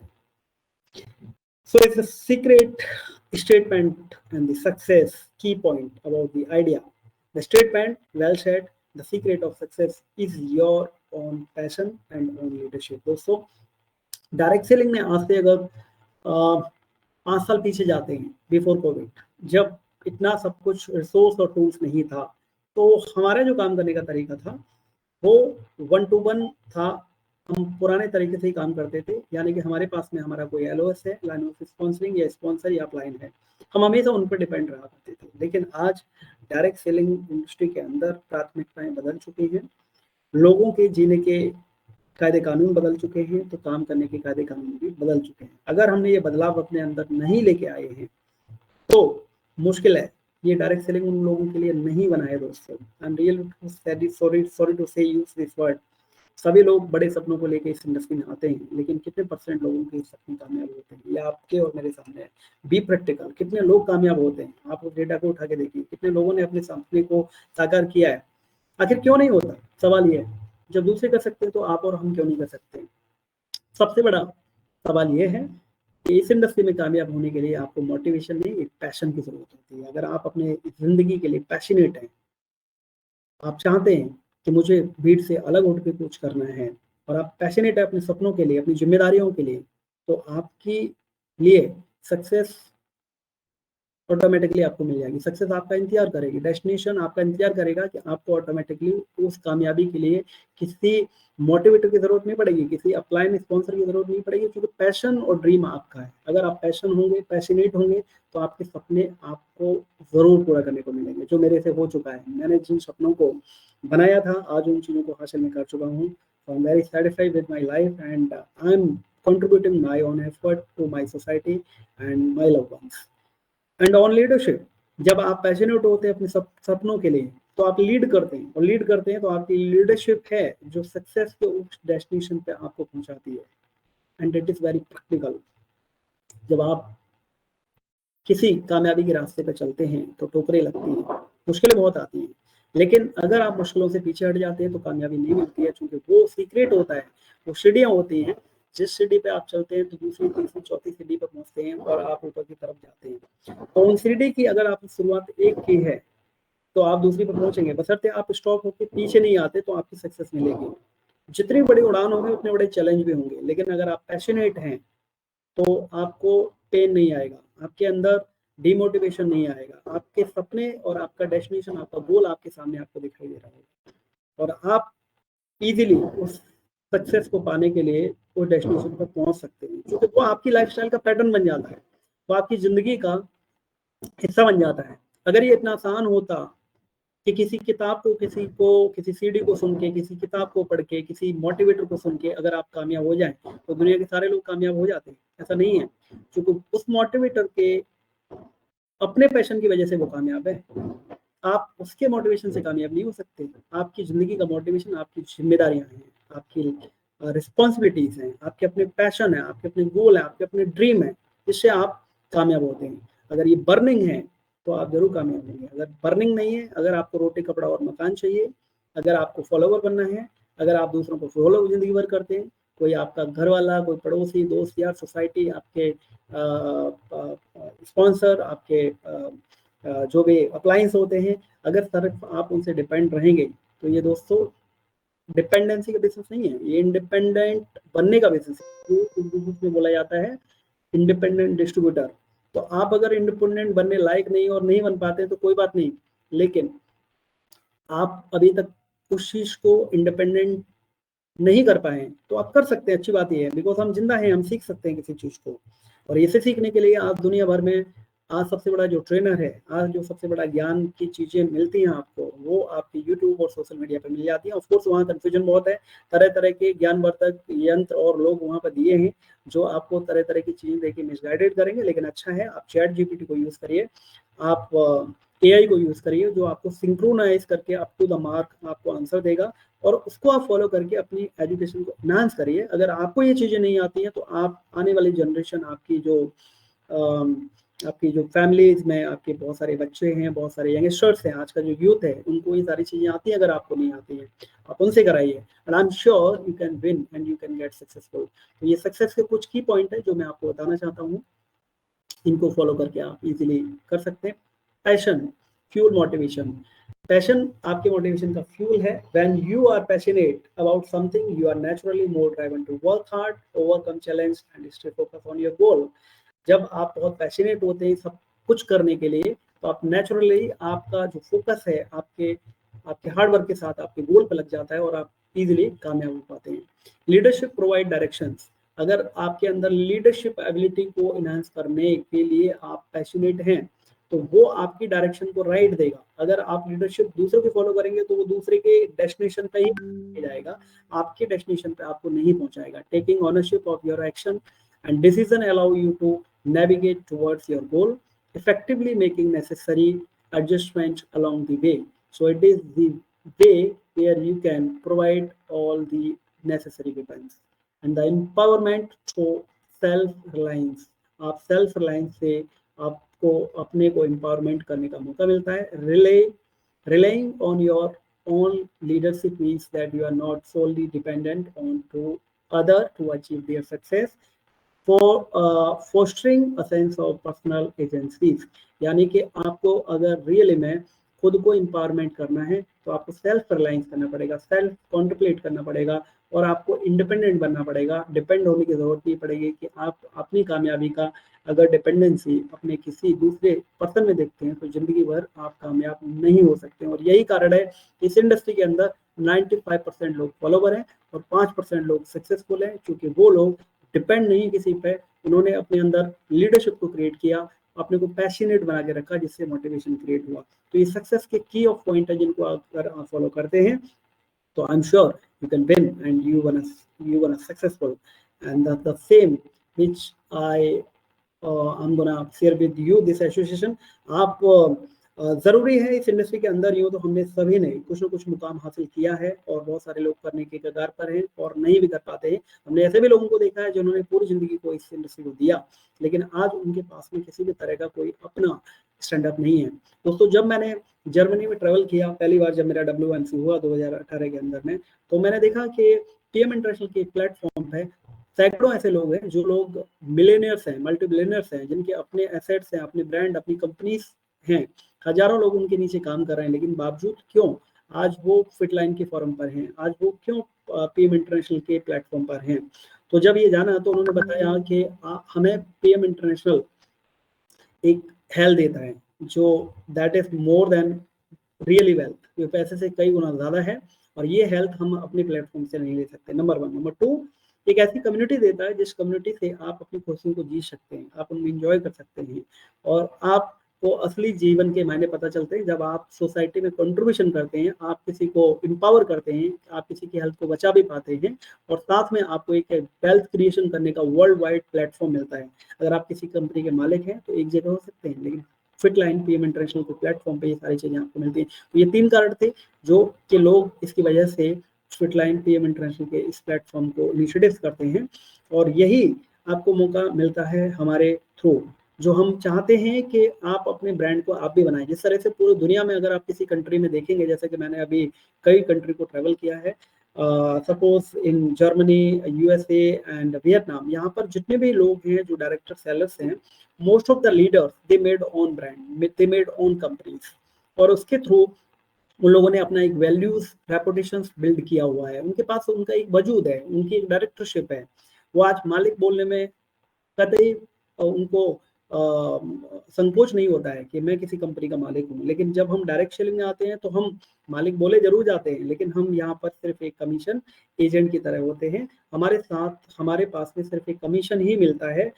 So it's a secret statement and the success key point about the idea. The statement, well said, the secret of success is your own passion and own leadership. दोस्तों, direct selling में आज से अगर 5 साल पीछे जाते हैं, before Covid, जब इतना सब कुछ रिसोर्स और टूल्स नहीं था, तो हमारा जो काम करने का तरीका था वो 1 to 1 था। हम पुराने तरीके से ही काम करते थे, यानी कि हमारे पास में हमारा कोई LOS है, लाइन ऑफ स्पॉन्सरिंग या स्पॉन्सर या अपलाइन है, हम हमेशा उन पर डिपेंड रहा करते थे। लेकिन आज डायरेक्ट सेलिंग इंडस्ट्री के अंदर प्राथमिकताएं बदल चुकी हैं, लोगों के जीने के कायदे कानून बदल चुके हैं, तो काम करने के कायदे कानून भी बदल चुके हैं। अगर हमने ये बदलाव अपने अंदर नहीं लेके आए हैं तो मुश्किल है। ये डायरेक्ट सेलिंग उन लोगों के लिए नहीं बना है दोस्तों। I am really sorry to say use this word. सभी लोग बड़े सपनों को लेके इस इंडस्ट्री में आते हैं, लेकिन कितने % लोगों के सपने कामयाब होते हैं, ये आपके और मेरे सामने है। बी प्रैक्टिकल, कितने लोग कामयाब होते हैं, आप उस डेटा को उठा के देखिए, कितने लोगों ने अपने सपने को साकार किया है। आखिर क्यों नहीं होता? सवाल ये है, जब दूसरे कर सकते हैं तो आप और हम क्यों नहीं कर सकते? सबसे बड़ा सवाल ये है कि इस इंडस्ट्री में कामयाब होने के लिए आपको मोटिवेशन नहीं, एक पैशन की जरूरत होती है। अगर आप अपने जिंदगी के लिए पैशनेट हैं, आप चाहते हैं कि मुझे भीड़ से अलग उठ के कुछ करना है, और आप पैशनेट है अपने सपनों के लिए, अपनी जिम्मेदारियों के लिए, तो आपके लिए सक्सेस ऑटोमेटिकली आपको मिल जाएगी। सक्सेस आपका इंतजार करेगी, डेस्टिनेशन आपका इंतजार करेगा कि आपको ऑटोमेटिकली उस कामयाबी के लिए किसी मोटिवेटर की जरूरत नहीं पड़ेगी, किसी अपलाइन स्पॉन्सर की जरूरत नहीं पड़ेगी, क्योंकि पैशन और ड्रीम आपका है। अगर आप पैशन होंगे, पैशनेट होंगे, तो आपके सपने आपको जरूर पूरा करने को मिलेंगे, जो मेरे से हो चुका है। मैंने जिन सपनों को बनाया था, आज उन चीज़ों को हासिल मैं कर चुका हूँ। I am very satisfied with my life and I M contributing my own effort to my society and my loved ones. And on leadership, जब आप पैशनेट होते हैं अपने सपनों के लिए, तो आप लीड करते हैं, और लीड करते हैं तो आपकी लीडरशिप है जो सक्सेस के उस डेस्टिनेशन पे आपको पहुंचाती है। And it is very practical. जब आप किसी कामयाबी के रास्ते पे चलते हैं तो ठोकरें लगती हैं, मुश्किलें बहुत आती हैं, लेकिन अगर आप मुश्किलों से पीछे हट जाते हैं तो कामयाबी नहीं मिलती है, क्योंकि वो सीक्रेट होता है, वो सीढ़ियाँ होती हैं। जिस सीढ़ी पे आप चलते हैं तो दूसरी, तीसरी, चौथी सीढ़ी पर पहुंचते हैं और आप ऊपर की तरफ जाते हैं। तो उन सीढ़ी की अगर आपने शुरुआत एक की है तो आप दूसरी पर पहुंचेंगे, बशर्ते आप स्टॉप होकर पीछे नहीं आते तो आपकी सक्सेस मिलेगी। जितनी बड़ी उड़ान होगी उतने बड़े चैलेंज भी होंगे, लेकिन अगर आप पैशनेट हैं तो आपको पेन नहीं आएगा, आपके अंदर डिमोटिवेशन नहीं आएगा, आपके सपने और आपका डेस्टिनेशन, आपका गोल आपके सामने आपको दिखाई दे रहा होगा, और आप इजीली उस सक्सेस को पाने के लिए उस डेस्टिनेशन पर पहुंच सकते हैं, क्योंकि वो आपकी लाइफस्टाइल का पैटर्न बन जाता है, वो आपकी जिंदगी का हिस्सा बन जाता है। अगर ये इतना आसान होता कि किसी किताब को, किसी सीडी को सुन के, किसी किताब को पढ़ के, किसी मोटिवेटर को सुन के अगर आप कामयाब हो जाएं तो दुनिया के सारे लोग कामयाब हो जाते हैं, ऐसा नहीं है। क्योंकि उस मोटिवेटर के अपने पैशन की वजह से वो कामयाब है, आप उसके मोटिवेशन से कामयाब नहीं हो सकते। आपकी जिंदगी का मोटिवेशन आपकी जिम्मेदारियां हैं, आपकी रिस्पॉन्सिबिलिटीज हैं, आपके अपने पैशन है, आपके अपने गोल है, आपके अपने ड्रीम है, जिससे आप कामयाब होते हैं। अगर ये बर्निंग है तो आप जरूर कामयाब होंगे। अगर बर्निंग नहीं है, अगर आपको रोटी कपड़ा और मकान चाहिए, अगर आपको फॉलोवर बनना है, अगर आप दूसरों को फॉलो जिंदगी भर करते हैं, कोई आपका घर वाला, कोई पड़ोसी, दोस्त यार, सोसाइटी, आपके स्पॉन्सर, आपके जो भी अप्लायंस होते हैं, अगर सिर्फ आप उनसे डिपेंड रहेंगे तो ये दोस्तों डिपेंडेंसी का बिजनेस नहीं है, ये इंडिपेंडेंट बनने का बिजनेस है। बिजनेस में बोला जाता है इंडिपेंडेंट डिस्ट्रीब्यूटर। तो आप अगर इंडिपेंडेंट बनने लायक नहीं और नहीं बन पाते तो कोई बात नहीं, लेकिन आप अभी तक उस चीज को इंडिपेंडेंट नहीं कर पाए तो आप कर सकते हैं, अच्छी बात ये है, बिकॉज हम जिंदा हैं, हम सीख सकते हैं किसी चीज को। और इसे सीखने के लिए आप दुनिया भर में आज सबसे बड़ा जो ट्रेनर है, आज जो सबसे बड़ा ज्ञान की चीजें मिलती हैं आपको, वो आपके यूट्यूब और सोशल मीडिया पर मिल जाती हैं। ऑफ कोर्स वहाँ कंफ्यूजन बहुत है, तरह तरह के ज्ञानवर्धक यंत्र और लोग वहाँ पर दिए हैं जो आपको तरह तरह की चीजें देके मिसगाइडेड करेंगे। लेकिन अच्छा है, आप चैट जीपीटी को यूज करिए, आप एआई को यूज करिए, जो आपको सिंक्रोनाइज करके अप टू द मार्क आपको आंसर देगा, और उसको आप फॉलो करके अपनी एजुकेशन को एनहांस करिए। अगर आपको ये चीजें नहीं आती हैं तो आप आने वाली जनरेशन, आपकी जो फैमिलीज में आपके बहुत सारे बच्चे हैं, बहुत सारे यंगस्टर्स हैं, आज का जो यूथ है, उनको ये सारी चीजें आती हैं। अगर आपको नहीं आती हैं आप उनसे कराइए, and I am sure you can win and you can get successful. तो ये सक्सेस के कुछ की पॉइंट है जो मैं आपको बताना चाहता हूँ, इनको फॉलो करके आप इजीली कर सकते हैं। Passion, fuel, motivation. पैशन आपके मोटिवेशन का फ्यूल है। When you are passionate about something, you are naturally more driven to work hard, overcome challenge and stay focus on your goal. जब आप बहुत पैशनेट होते हैं सब कुछ करने के लिए, तो आप नेचुरली, आपका जो फोकस है आपके हार्ड वर्क के साथ आपके गोल पर लग जाता है और आप इजीली कामयाब हो पाते हैं। Leadership provide directions. अगर आपके अंदर लीडरशिप एबिलिटी को इनहांस करने के लिए आप पैशनेट हैं, तो वो आपकी डायरेक्शन को राइट देगा। अगर आप लीडरशिप दूसरे को फॉलो करेंगे तो वो दूसरे के डेस्टिनेशन पे ही जाएगा, आपके डेस्टिनेशन पे आपको नहीं पहुंचाएगा। Taking ownership of your action and decision allow you to navigate towards your goal, effectively making necessary adjustments along the way. So it is the way where you can provide all the necessary weapons. And the empowerment through self-reliance. आप self reliance से आपको अपने को empowerment करने का मौका मिलता है। Relying on your own leadership means that you are not solely dependent on to other to achieve their success. Fostering a sense of personal agencies, यानी कि आपको अगर रियली में खुद को एम्पावरमेंट करना है तो आपको सेल्फ रिलायंस करना पड़ेगा, सेल्फ कॉन्टेम्पलेट करना पड़ेगा, और आपको इंडिपेंडेंट बनना पड़ेगा। डिपेंड होने की जरूरत नहीं पड़ेगी कि आप अपनी कामयाबी का अगर डिपेंडेंसी अपने किसी दूसरे पर्सन में देखते हैं तो जिंदगी भर आप कामयाब नहीं हो सकते। और यही कारण है इस इंडस्ट्री के अंदर 95% लोग फॉलोवर हैं और 5% लोग सक्सेसफुल हैं, क्योंकि वो लोग डिपेंड नहीं किसी पे, उन्होंने अपने अंदर लीडरशिप को क्रिएट किया, अपने को पैशनेट बना के रखा, जिससे मोटिवेशन क्रिएट हुआ। तो ये सक्सेस के की ऑफ पॉइंट है जिनको अगर आप फॉलो करते हैं तो आई am sure you can win and you one successful. And the same which I am gonna share with you this association. आप जरूरी है इस इंडस्ट्री के अंदर यूँ तो हमने सभी ने कुछ न कुछ मुकाम हासिल किया है, और बहुत सारे लोग करने के कगार पर हैं और नहीं भी कर पाते हैं। हमने ऐसे भी लोगों को देखा है जिन्होंने पूरी जिंदगी को इस इंडस्ट्री को दिया, लेकिन आज उनके पास में किसी भी तरह का कोई अपना स्टैंड अप नहीं है। दोस्तों, जब मैंने जर्मनी में ट्रेवल किया पहली बार, जब मेरा WMC हुआ 2018 के अंदर में, तो मैंने देखा कि PM इंटरनेशनल के प्लेटफॉर्म पे सैकड़ों ऐसे लोग हैं जो लोग मिलेनियर्स हैं, मल्टी बिलियनर्स हैं, जिनके अपने एसेट्स हैं, अपने ब्रांड, अपनी कंपनीज हैं, हजारों लोग उनके नीचे काम कर रहे हैं। लेकिन बावजूद क्यों आज वो फिटलाइन के फॉरम पर हैं, आज वो क्यों PM इंटरनेशनल के प्लेटफॉर्म पर हैं? तो जब ये जाना तो उन्होंने बताया कि हमें PM इंटरनेशनल एक हेल्थ देता है जो that is more than really wealth, ये पैसे से कई गुना ज्यादा है, और ये हेल्थ हम अपने प्लेटफॉर्म से नहीं ले सकते। नंबर 1। नंबर 2, एक ऐसी कम्युनिटी देता है जिस कम्युनिटी से आप अपनी खुशियों को जी सकते हैं, आप उनमें एंजॉय कर सकते हैं, और आपको असली जीवन के मायने पता चलते हैं जब आप सोसाइटी में कंट्रीब्यूशन करते हैं, आप किसी को एम्पावर करते हैं, आप किसी की हेल्थ को बचा भी पाते हैं, और साथ में आपको एक वेल्थ क्रिएशन करने का वर्ल्ड वाइड प्लेटफॉर्म मिलता है। अगर आप किसी कंपनी के मालिक हैं तो एक जगह हो सकते हैं, लेकिन फिटलाइन PM इंटरनेशनल के प्लेटफॉर्म पे ये सारी चीजें आपको मिलती हैं। तो ये 3 कारण थे जो कि लोग इसकी वजह से फिटलाइन PM इंटरनेशनल के इस प्लेटफॉर्म को इनिशिएटिव्स करते हैं, और यही आपको मौका मिलता है हमारे थ्रू, जो हम चाहते हैं कि आप अपने ब्रांड को आप भी बनाएं। जिस तरह से पूरी दुनिया में अगर आप किसी कंट्री में देखेंगे, जैसे कि मैंने अभी कई कंट्री को ट्रैवल किया है, suppose in Germany, USA and Vietnam, यहाँ पर जितने भी लोग हैं जो डायरेक्टर सेलर्स हैं, most of the leaders they made own brand, they made own companies, और उसके थ्रू उन लोगों ने अपना एक वैल्यूज रेपुटेशन बिल्ड किया हुआ है, उनके पास उनका एक वजूद है, उनकी एक डायरेक्टरशिप है। वो आज मालिक बोलने में कतई उनको संकोच नहीं होता है कि मैं किसी कंपनी का मालिक हूँ। लेकिन जब हम डायरेक्ट सेलिंग में आते हैं तो हम मालिक बोले जरूर जाते हैं, लेकिन हम यहाँ पर सिर्फ एक कमीशन एजेंट की तरह होते हैं। हमारे पास में सिर्फ एक कमीशन ही मिलता है।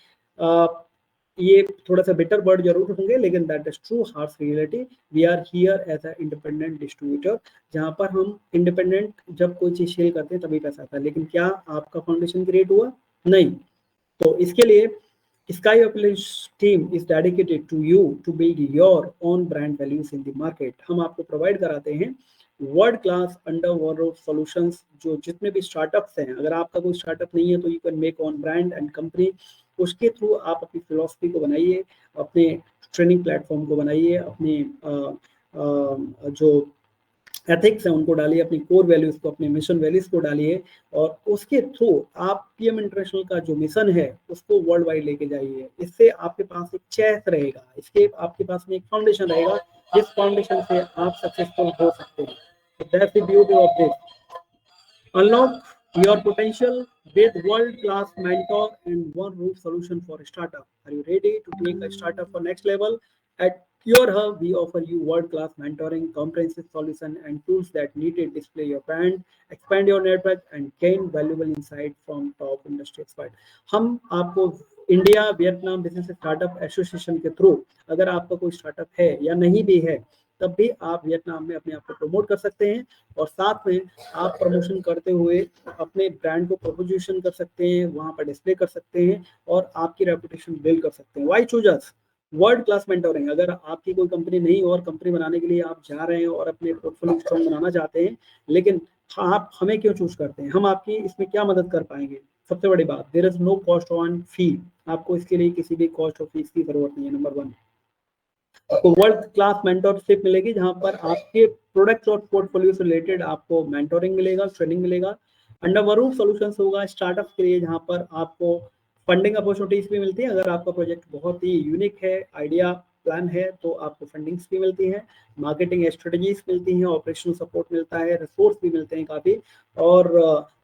ये थोड़ा सा बेटर वर्ड जरूर होंगे, लेकिन that is true harsh reality. We are here as a independent distributor, जहाँ पर हम इंडिपेंडेंट जब कोई चीज सेल करते हैं तभी पैसा आता है। लेकिन क्या आपका फाउंडेशन क्रिएट हुआ? नहीं। तो इसके लिए Sky Appliance team is dedicated to you to build your own brand values in the market. हम आपको प्रोवाइड कराते हैं world class under wardrobe solutions. जो जितने भी स्टार्टअप्स हैं, अगर आपका कोई स्टार्टअप नहीं है तो you can make on brand and company. उसके थ्रू आप अपनी फिलॉसफी को बनाइए, अपने ट्रेनिंग प्लेटफॉर्म को बनाइए, अपने जो एथिक्स है उनको डालिए, अपनी कोर वैल्यूज को, अपने मिशन वैल्यूज को डालिए, और उसके थ्रू आप पीएम इंटरनेशनल का जो मिशन है उसको वर्ल्ड वाइड लेके जाइए। इससे आपके पास एक चेस रहेगा, इसके आपके पास में एक फाउंडेशन रहेगा, जिस फाउंडेशन से आप सक्सेसफुल हो सकते हैं। That's the beauty of this. Unlock your potential with world-class mentor and one-roof solution for a startup. Are you ready to take a startup for next level? At your hub, we offer you world-class mentoring, comprehensive solution, and tools that need to display your brand, expand your network, and gain valuable insight from top industry experts. हम आपको India Vietnam business startup association के through, अगर आपका कोई startup है या नहीं भी है, तब भी आप वियतनाम में अपने आप को प्रमोट कर सकते हैं, और साथ में आप प्रमोशन करते हुए अपने ब्रांड को प्रपोजिशन कर सकते हैं, वहां पर डिस्प्ले कर सकते हैं, और आपकी रेपुटेशन बिल्ड कर सकते हैं। Why choose us? World class mentoring. अगर आपकी कोई कंपनी नहीं हो और कंपनी बनाने के लिए आप जा रहे हैं और अपने पोर्टफोलियो स्ट्रॉन्ग बनाना चाहते हैं, लेकिन आप हमें क्यों चूज करते हैं, हम आपकी इसमें क्या मदद कर पाएंगे? सबसे बड़ी बात, there is no cost on fee. आपको इसके लिए किसी भी कॉस्ट ऑफ फीस की जरूरत नहीं है। नंबर 1, आपको वर्ल्ड क्लास मेंटरशिप मिलेगी, जहां पर आपके प्रोडक्ट्स और पोर्टफोलियो से रिलेटेड आपको मेंटोरिंग मिलेगा, ट्रेनिंग मिलेगा। अंडर वार्डरोब सॉल्यूशंस होगा स्टार्टअप के लिए, जहां पर आपको फंडिंग अपॉर्चुनिटीज भी मिलती है। अगर आपका प्रोजेक्ट बहुत ही यूनिक है, आइडिया प्लान है, तो आपको फंडिंग्स भी मिलती है, मार्केटिंग स्ट्रेटजीज मिलती हैं, ऑपरेशनल सपोर्ट मिलता है, रिसोर्स भी मिलते हैं काफ़ी, और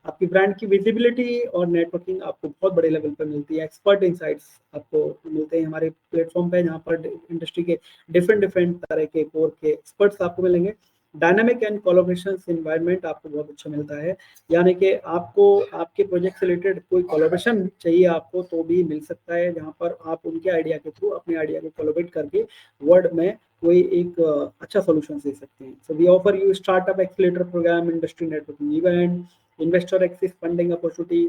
आपकी ब्रांड की विजिबिलिटी और नेटवर्किंग आपको बहुत बड़े लेवल पर मिलती है। एक्सपर्ट इनसाइट्स आपको मिलते हैं हमारे प्लेटफॉर्म पे, जहाँ पर इंडस्ट्री के डिफरेंट तरह के कोर के एक्सपर्ट्स आपको मिलेंगे। डायनामिक एंड कोलैबोरेशन एनवायरनमेंट आपको बहुत अच्छा मिलता है, यानी कि आपको आपके प्रोजेक्ट से रिलेटेड कोई कोलैबोरेशन चाहिए आपको तो भी मिल सकता है, जहां पर आप उनके आइडिया के थ्रू अपने आइडिया को कोलैबोरेट करके वर्ल्ड में कोई एक अच्छा सॉल्यूशन दे सकते हैं। So we offer you startup accelerator programme, industry networking event, investor access funding opportunity,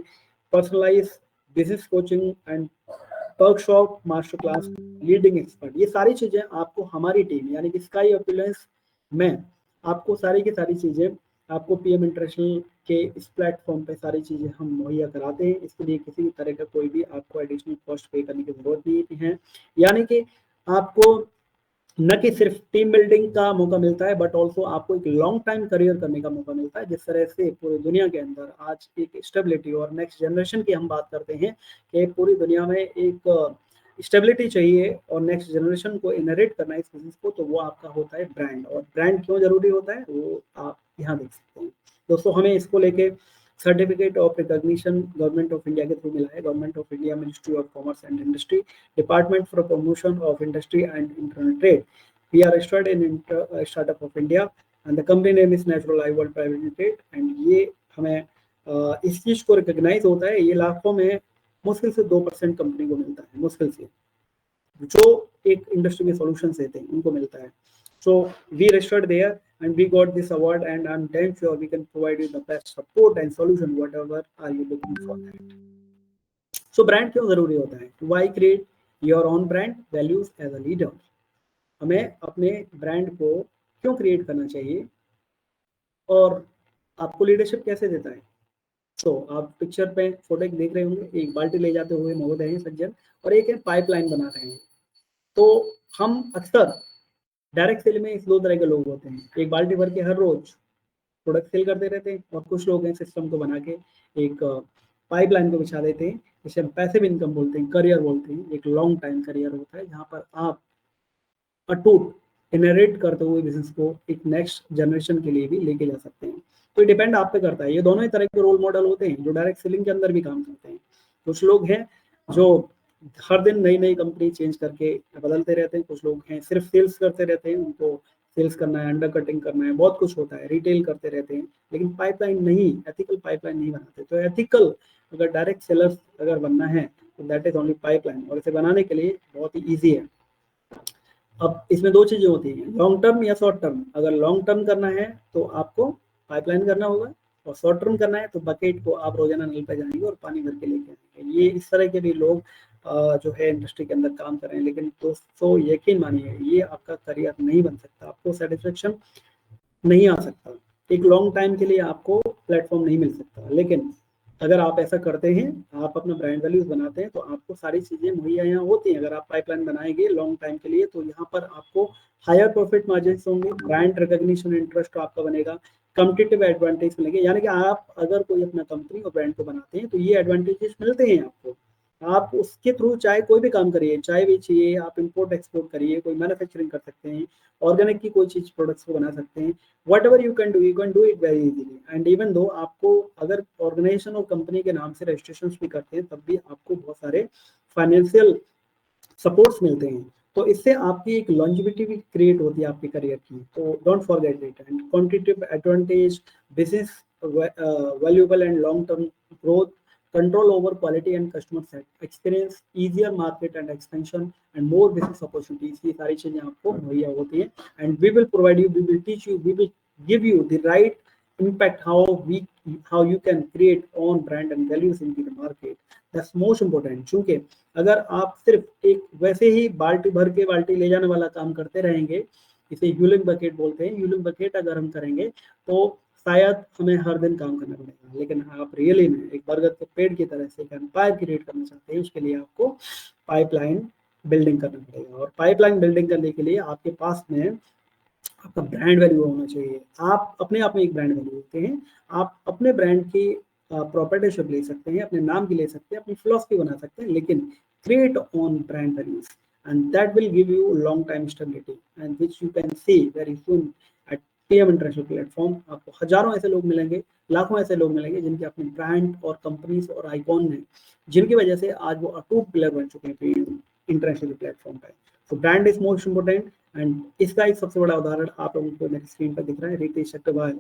personalised business coaching and workshop, master class, leading expert. ये सारी चीजें आपको हमारी टीम यानी कि स्काई एप्लायंस में आपको सारी की सारी चीजें आपको पीएम इंटरनेशनल के इस प्लेटफॉर्म पे सारी चीजें हम मुहैया कराते हैं। इसके लिए किसी भी तरह का कोई भी आपको एडिशनल कॉस्ट पे करने की जरूरत नहीं है, यानी कि आपको न कि सिर्फ टीम बिल्डिंग का मौका मिलता है, बट ऑल्सो आपको एक लॉन्ग टाइम करियर करने का मौका मिलता है। जिस तरह से पूरी दुनिया के अंदर आज एक स्टेबिलिटी और नेक्स्ट जनरेशन की हम बात करते हैं कि पूरी दुनिया में एक स्टेबिलिटी चाहिए और नेक्स्ट जनरेशन को इनहेरिट करना है इस बिजनेस को, तो वो आपका होता है ब्रांड। और ब्रांड क्यों जरूरी होता है वो आप यहाँ देख सकते हैं। दोस्तों, हमें इसको लेके certificate of recognition Government of India के थ्रू मिला है। Government of India, Ministry of Commerce and Industry, Department for Promotion of Industry and Internet Trade. We are registered in Startup of India and the company name is Natural I World Private Limited. And ये हमें इस चीज को recognise होता है, ये लाखों में मुश्किल से 2% कंपनी को मिलता है, मुश्किल से, जो एक इंडस्ट्री में सॉल्यूशंस देते हैं उनको मिलता है। So we registered there and we got this award, and I'm damn sure we can provide you the best support and solution whatever are you looking for that. So brand क्यों जरूरी होता है? Why create your own brand values as a leader? हमें अपने brand को क्यों create करना चाहिए और आपको लीडरशिप कैसे देता है? तो आप पिक्चर पे फोटो देख रहे होंगे, एक बाल्टी ले जाते हुए महोदय हैं सज्जन, और एक है पाइपलाइन बना रहे हैं। तो हम अक्सर डायरेक्ट सेल में इस 2 तरह के लोग होते हैं, एक बाल्टी भर के हर रोज प्रोडक्ट सेल करते रहते हैं, और कुछ लोग हैं सिस्टम को बना के एक पाइपलाइन को बिछा देते हैं, जिसे हम पैसिव इनकम बोलते हैं, करियर बोलते हैं। एक लॉन्ग टाइम करियर होता है जहां पर आप अटूट इनहेरिट करते हुए बिजनेस को एक नेक्स्ट जनरेशन के लिए भी लेके जा सकते हैं। तो डिपेंड आप पे करता है। ये दोनों ही तरह के रोल मॉडल होते हैं जो डायरेक्ट सेलिंग के अंदर भी काम करते हैं। कुछ लोग हैं जो हर दिन नई नई कंपनी चेंज करके बदलते रहते हैं। कुछ लोग हैं सिर्फ सेल्स करते रहते हैं, उनको सेल्स करना है, अंडर कटिंग करना है, बहुत कुछ होता है, रिटेल करते रहते हैं, लेकिन पाइपलाइन नहीं, एथिकल पाइपलाइन नहीं बनाते। तो एथिकल अगर डायरेक्ट सेलर अगर बनना है तो दैट इज ओनली पाइपलाइन, और इसे बनाने के लिए बहुत ही ईजी है। अब इसमें दो चीजें होती हैं, लॉन्ग टर्म या शॉर्ट टर्म। अगर लॉन्ग टर्म करना है तो आपको पाइपलाइन करना होगा, और शॉर्ट टर्म करना है तो बकेट को आप रोजाना नल पे जाएंगे और पानी भर के लेके आएंगे। ये इस तरह के भी लोग जो है इंडस्ट्री के अंदर काम कर रहे हैं, लेकिन दोस्तों यकीन मानिए ये आपका करियर नहीं बन सकता, आपको सेटिस्फेक्शन नहीं आ सकता, एक लॉन्ग टाइम के लिए आपको प्लेटफॉर्म नहीं मिल सकता। लेकिन अगर आप ऐसा करते हैं, आप अपना ब्रांड वैल्यूज बनाते हैं, तो आपको सारी चीजें मुहैया यहाँ होती हैं। अगर आप पाइपलाइन बनाएंगे लॉन्ग टाइम के लिए तो यहाँ पर आपको हायर प्रॉफिट मार्जिन होंगे, ब्रांड रिकॉग्निशन इंटरेस्ट आपका बनेगा, कॉम्पिटिटिव एडवांटेज मिलेंगे। यानी कि आप अगर कोई अपना कंपनी और ब्रांड को बनाते हैं तो ये एडवांटेजेस मिलते हैं आपको। आप उसके थ्रू चाहे कोई भी काम करिए, चाय बेचिए, आप इंपोर्ट एक्सपोर्ट करिए, कोई मैन्युफैक्चरिंग कर सकते हैं, ऑर्गेनिक की कोई चीज प्रोडक्ट्स को बना सकते हैं, what ever you can do it very easily. And even though आपको अगर ऑर्गेनाइजेशन और कंपनी के नाम से रजिस्ट्रेशन भी करते हैं तब भी आपको बहुत सारे फाइनेंशियल सपोर्ट्स मिलते हैं। तो इससे आपकी एक लॉन्जिविटी भी क्रिएट होती है आपके करियर की। तो don't forget it. And competitive advantage, business valuable and long term growth, control over quality and customer set, experience, easier market and expansion, and more business opportunities। ये सारी चीजें आपको मुहैया होती है। And we will provide you, we will teach you, we will give you the right impact how you can create own brand and values in the market। That's most important। चूंकि अगर आप सिर्फ एक वैसे ही बाल्टी भर के बाल्टी ले जाने वाला काम करते रहेंगे, इसे यूलिंग बकेट बोलते हैं, यूलिंग बकेट अगर हम करेंगे तो शायद हमें हर दिन काम करना पड़ेगा। लेकिन आप रियली में एक बरगद के पेड़ की तरह से एक एम्पायर क्रिएट करना चाहते हैं, उसके लिए आपको पाइपलाइन बिल्डिंग करना पड़ेगा। और पाइपलाइन बिल्डिंग करने के लिए आपके पास में आपका ब्रांड वैल्यू होना चाहिए। आप अपने आप में एक ब्रांड वैल्यू होते हैं, आप अपने ब्रांड की प्रॉपर्टीशिप ले सकते हैं, अपने नाम की ले सकते हैं, अपनी फिलॉसफी बना सकते हैं, लेकिन create on brand values and that will give you long time stability and which you can see very soon at PM International Platform। आपको हजारों ऐसे लोग मिलेंगे, लाखों ऐसे लोग मिलेंगे जिनके अपने ब्रांड और कंपनीज और आइकॉन हैं, जिनकी वजह से आज वो अटूट प्लेयर बन चुके हैं PM इंटरनेशनल प्लेटफॉर्म पे। तो brand is most important. And इसका एक सबसे बड़ा उदाहरण आप लोगों को मेरी स्क्रीन पर दिख रहा है, रितेश अग्रवाल।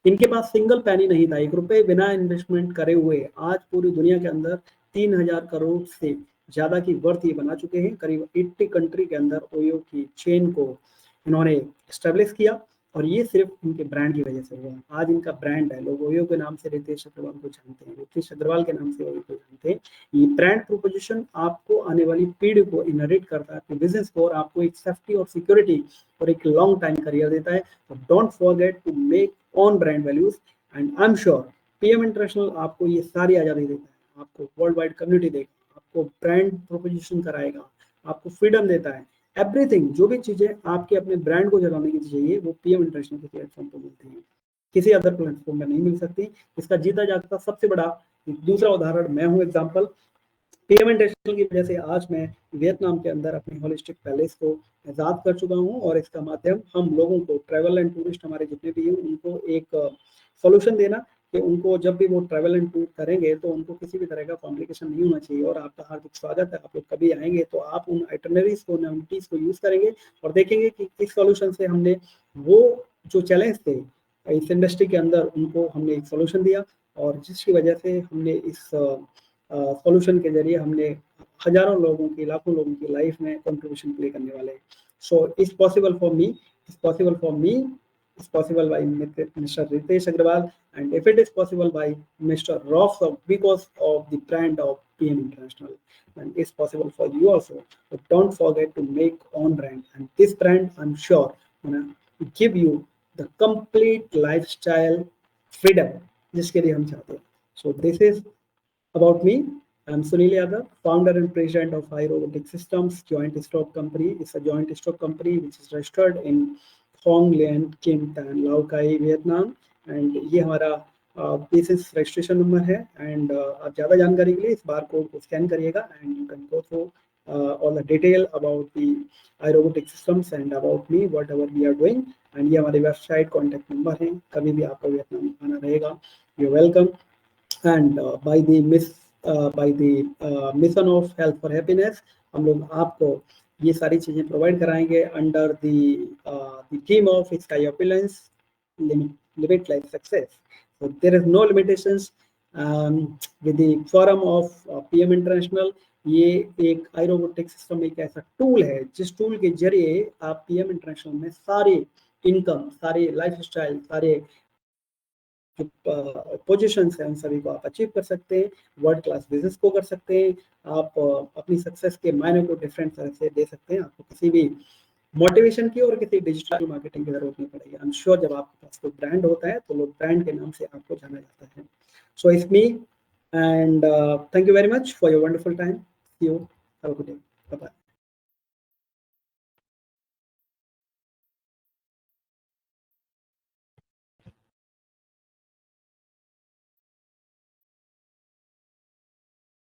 इनके पास सिंगल पैनी नहीं था, ₹1 बिना इन्वेस्टमेंट करे हुए आज पूरी दुनिया के अंदर 3000 करोड़ से ज्यादा की वर्थ ये बना चुके हैं। करीब 80 कंट्री के अंदर ओयो की चेन को इन्होंने एस्टेब्लिश किया, और ये सिर्फ इनके ब्रांड की वजह से हुआ। आज इनका ब्रांड है, लोग ओयो के नाम से रितेश अग्रवाल को जानते हैं, रितेश अग्रवाल के नाम से ओयो को जानते हैं। ये ब्रांड प्रोपोजिशन आपको आने वाली पीढ़ी को इनहेरिट करता है, आपके बिजनेस को, और आपको एक सेफ्टी और सिक्योरिटी और एक लॉन्ग टाइम करियर देता है। तो don't forget to make on brand values. And I am sure PM International आपको ये सारी आजादी देता है, आपको वर्ल्ड वाइड कम्युनिटी देगा, आपको ब्रांड प्रोपोजिशन कराएगा, आपको फ्रीडम देता है। एवरीथिंग, जो भी चीजें आपके अपने ब्रांड को जगाने की चाहिए वो PM इंटरनेशनल के प्लेटफॉर्म पर मिलती हैं, किसी अदर प्लेटफॉर्म में नहीं मिल सकती। इसका जीता जागता सबसे बड़ा दूसरा उदाहरण मैं हूँ, एग्जांपल। PM इंटरनेशनल की वजह से आज मैं वियतनाम के अंदर अपने होलिस्टिक पैलेस को आजाद कर चुका हूँ, और इसका माध्यम हम लोगों को, ट्रैवल एंड टूरिस्ट हमारे जितने भी हैं, उनको एक सोल्यूशन देना कि उनको जब भी वो ट्रैवल एंड टूर करेंगे तो उनको किसी भी तरह का कॉम्प्लिकेशन नहीं होना चाहिए। और आपका हार्दिक स्वागत है, आप लोग कभी आएंगे तो आप उन आइटनरीज को, नॉमिटीज को यूज करेंगे और देखेंगे कि किस सॉल्यूशन से हमने वो जो चैलेंज थे इस इंडस्ट्री के अंदर, उनको हमने एक सॉल्यूशन दिया, और जिसकी वजह से हमने इस सॉल्यूशन के जरिए हमने हजारों लोगों की, लाखों लोगों की लाइफ में कंट्रीब्यूशन प्ले करने वाले हैं। So it's possible for me, it's possible by Mr. Ritesh Agrawal, and if it is possible by Mr. Ross, because of the brand of PM International, and it's possible for you also. But don't forget to make own brand, and this brand, I'm sure, gonna give you the complete lifestyle freedom जिसके लिए हम चाहते हैं। So this is about me. I'm Sunil Yadav, founder and president of iRobotics Systems Joint Stock Company. It's a joint stock company which is registered in Phong Lien Kim Tan, Lao Cai, Vietnam. And ये हमारा business registration number है। And आप ज़्यादा जानकारी के लिए इस bar code को स्कैन करिएगा, and you can go through all the detail about the iRobotics Systems and about me, whatever we are doing. And ये हमारी वेबसाइट, कॉन्टैक्ट नंबर है, कभी भी आपको वियतनाम आना रहेगा, you welcome. And by the miss by the mission of health for happiness. हम लोग आपको ये सारी चीजें प्रोवाइड कराएंगे under the theme of sky opulence limitless success. So there is no limitations with the forum of PM International। ये एक iRobotics system एक ऐसा टूल है जिस टूल के जरिए आप PM इंटरनेशनल में सारे इनकम, सारे लाइफस्टाइल, सारे पोजीशंस हैं उन सभी को आप अचीव कर सकते हैं, वर्ल्ड क्लास बिजनेस को कर सकते हैं, आप अपनी सक्सेस के मायने को डिफरेंट तरह से दे सकते हैं। आपको किसी भी मोटिवेशन की और किसी डिजिटल मार्केटिंग की जरूरत नहीं पड़ेगी। आई एम श्योर जब आपके पास कोई ब्रांड होता है तो लोग ब्रांड के नाम से आपको जाना जाता है। So it's me and thank you very much for your wonderful time. See you, have a good day, bye bye.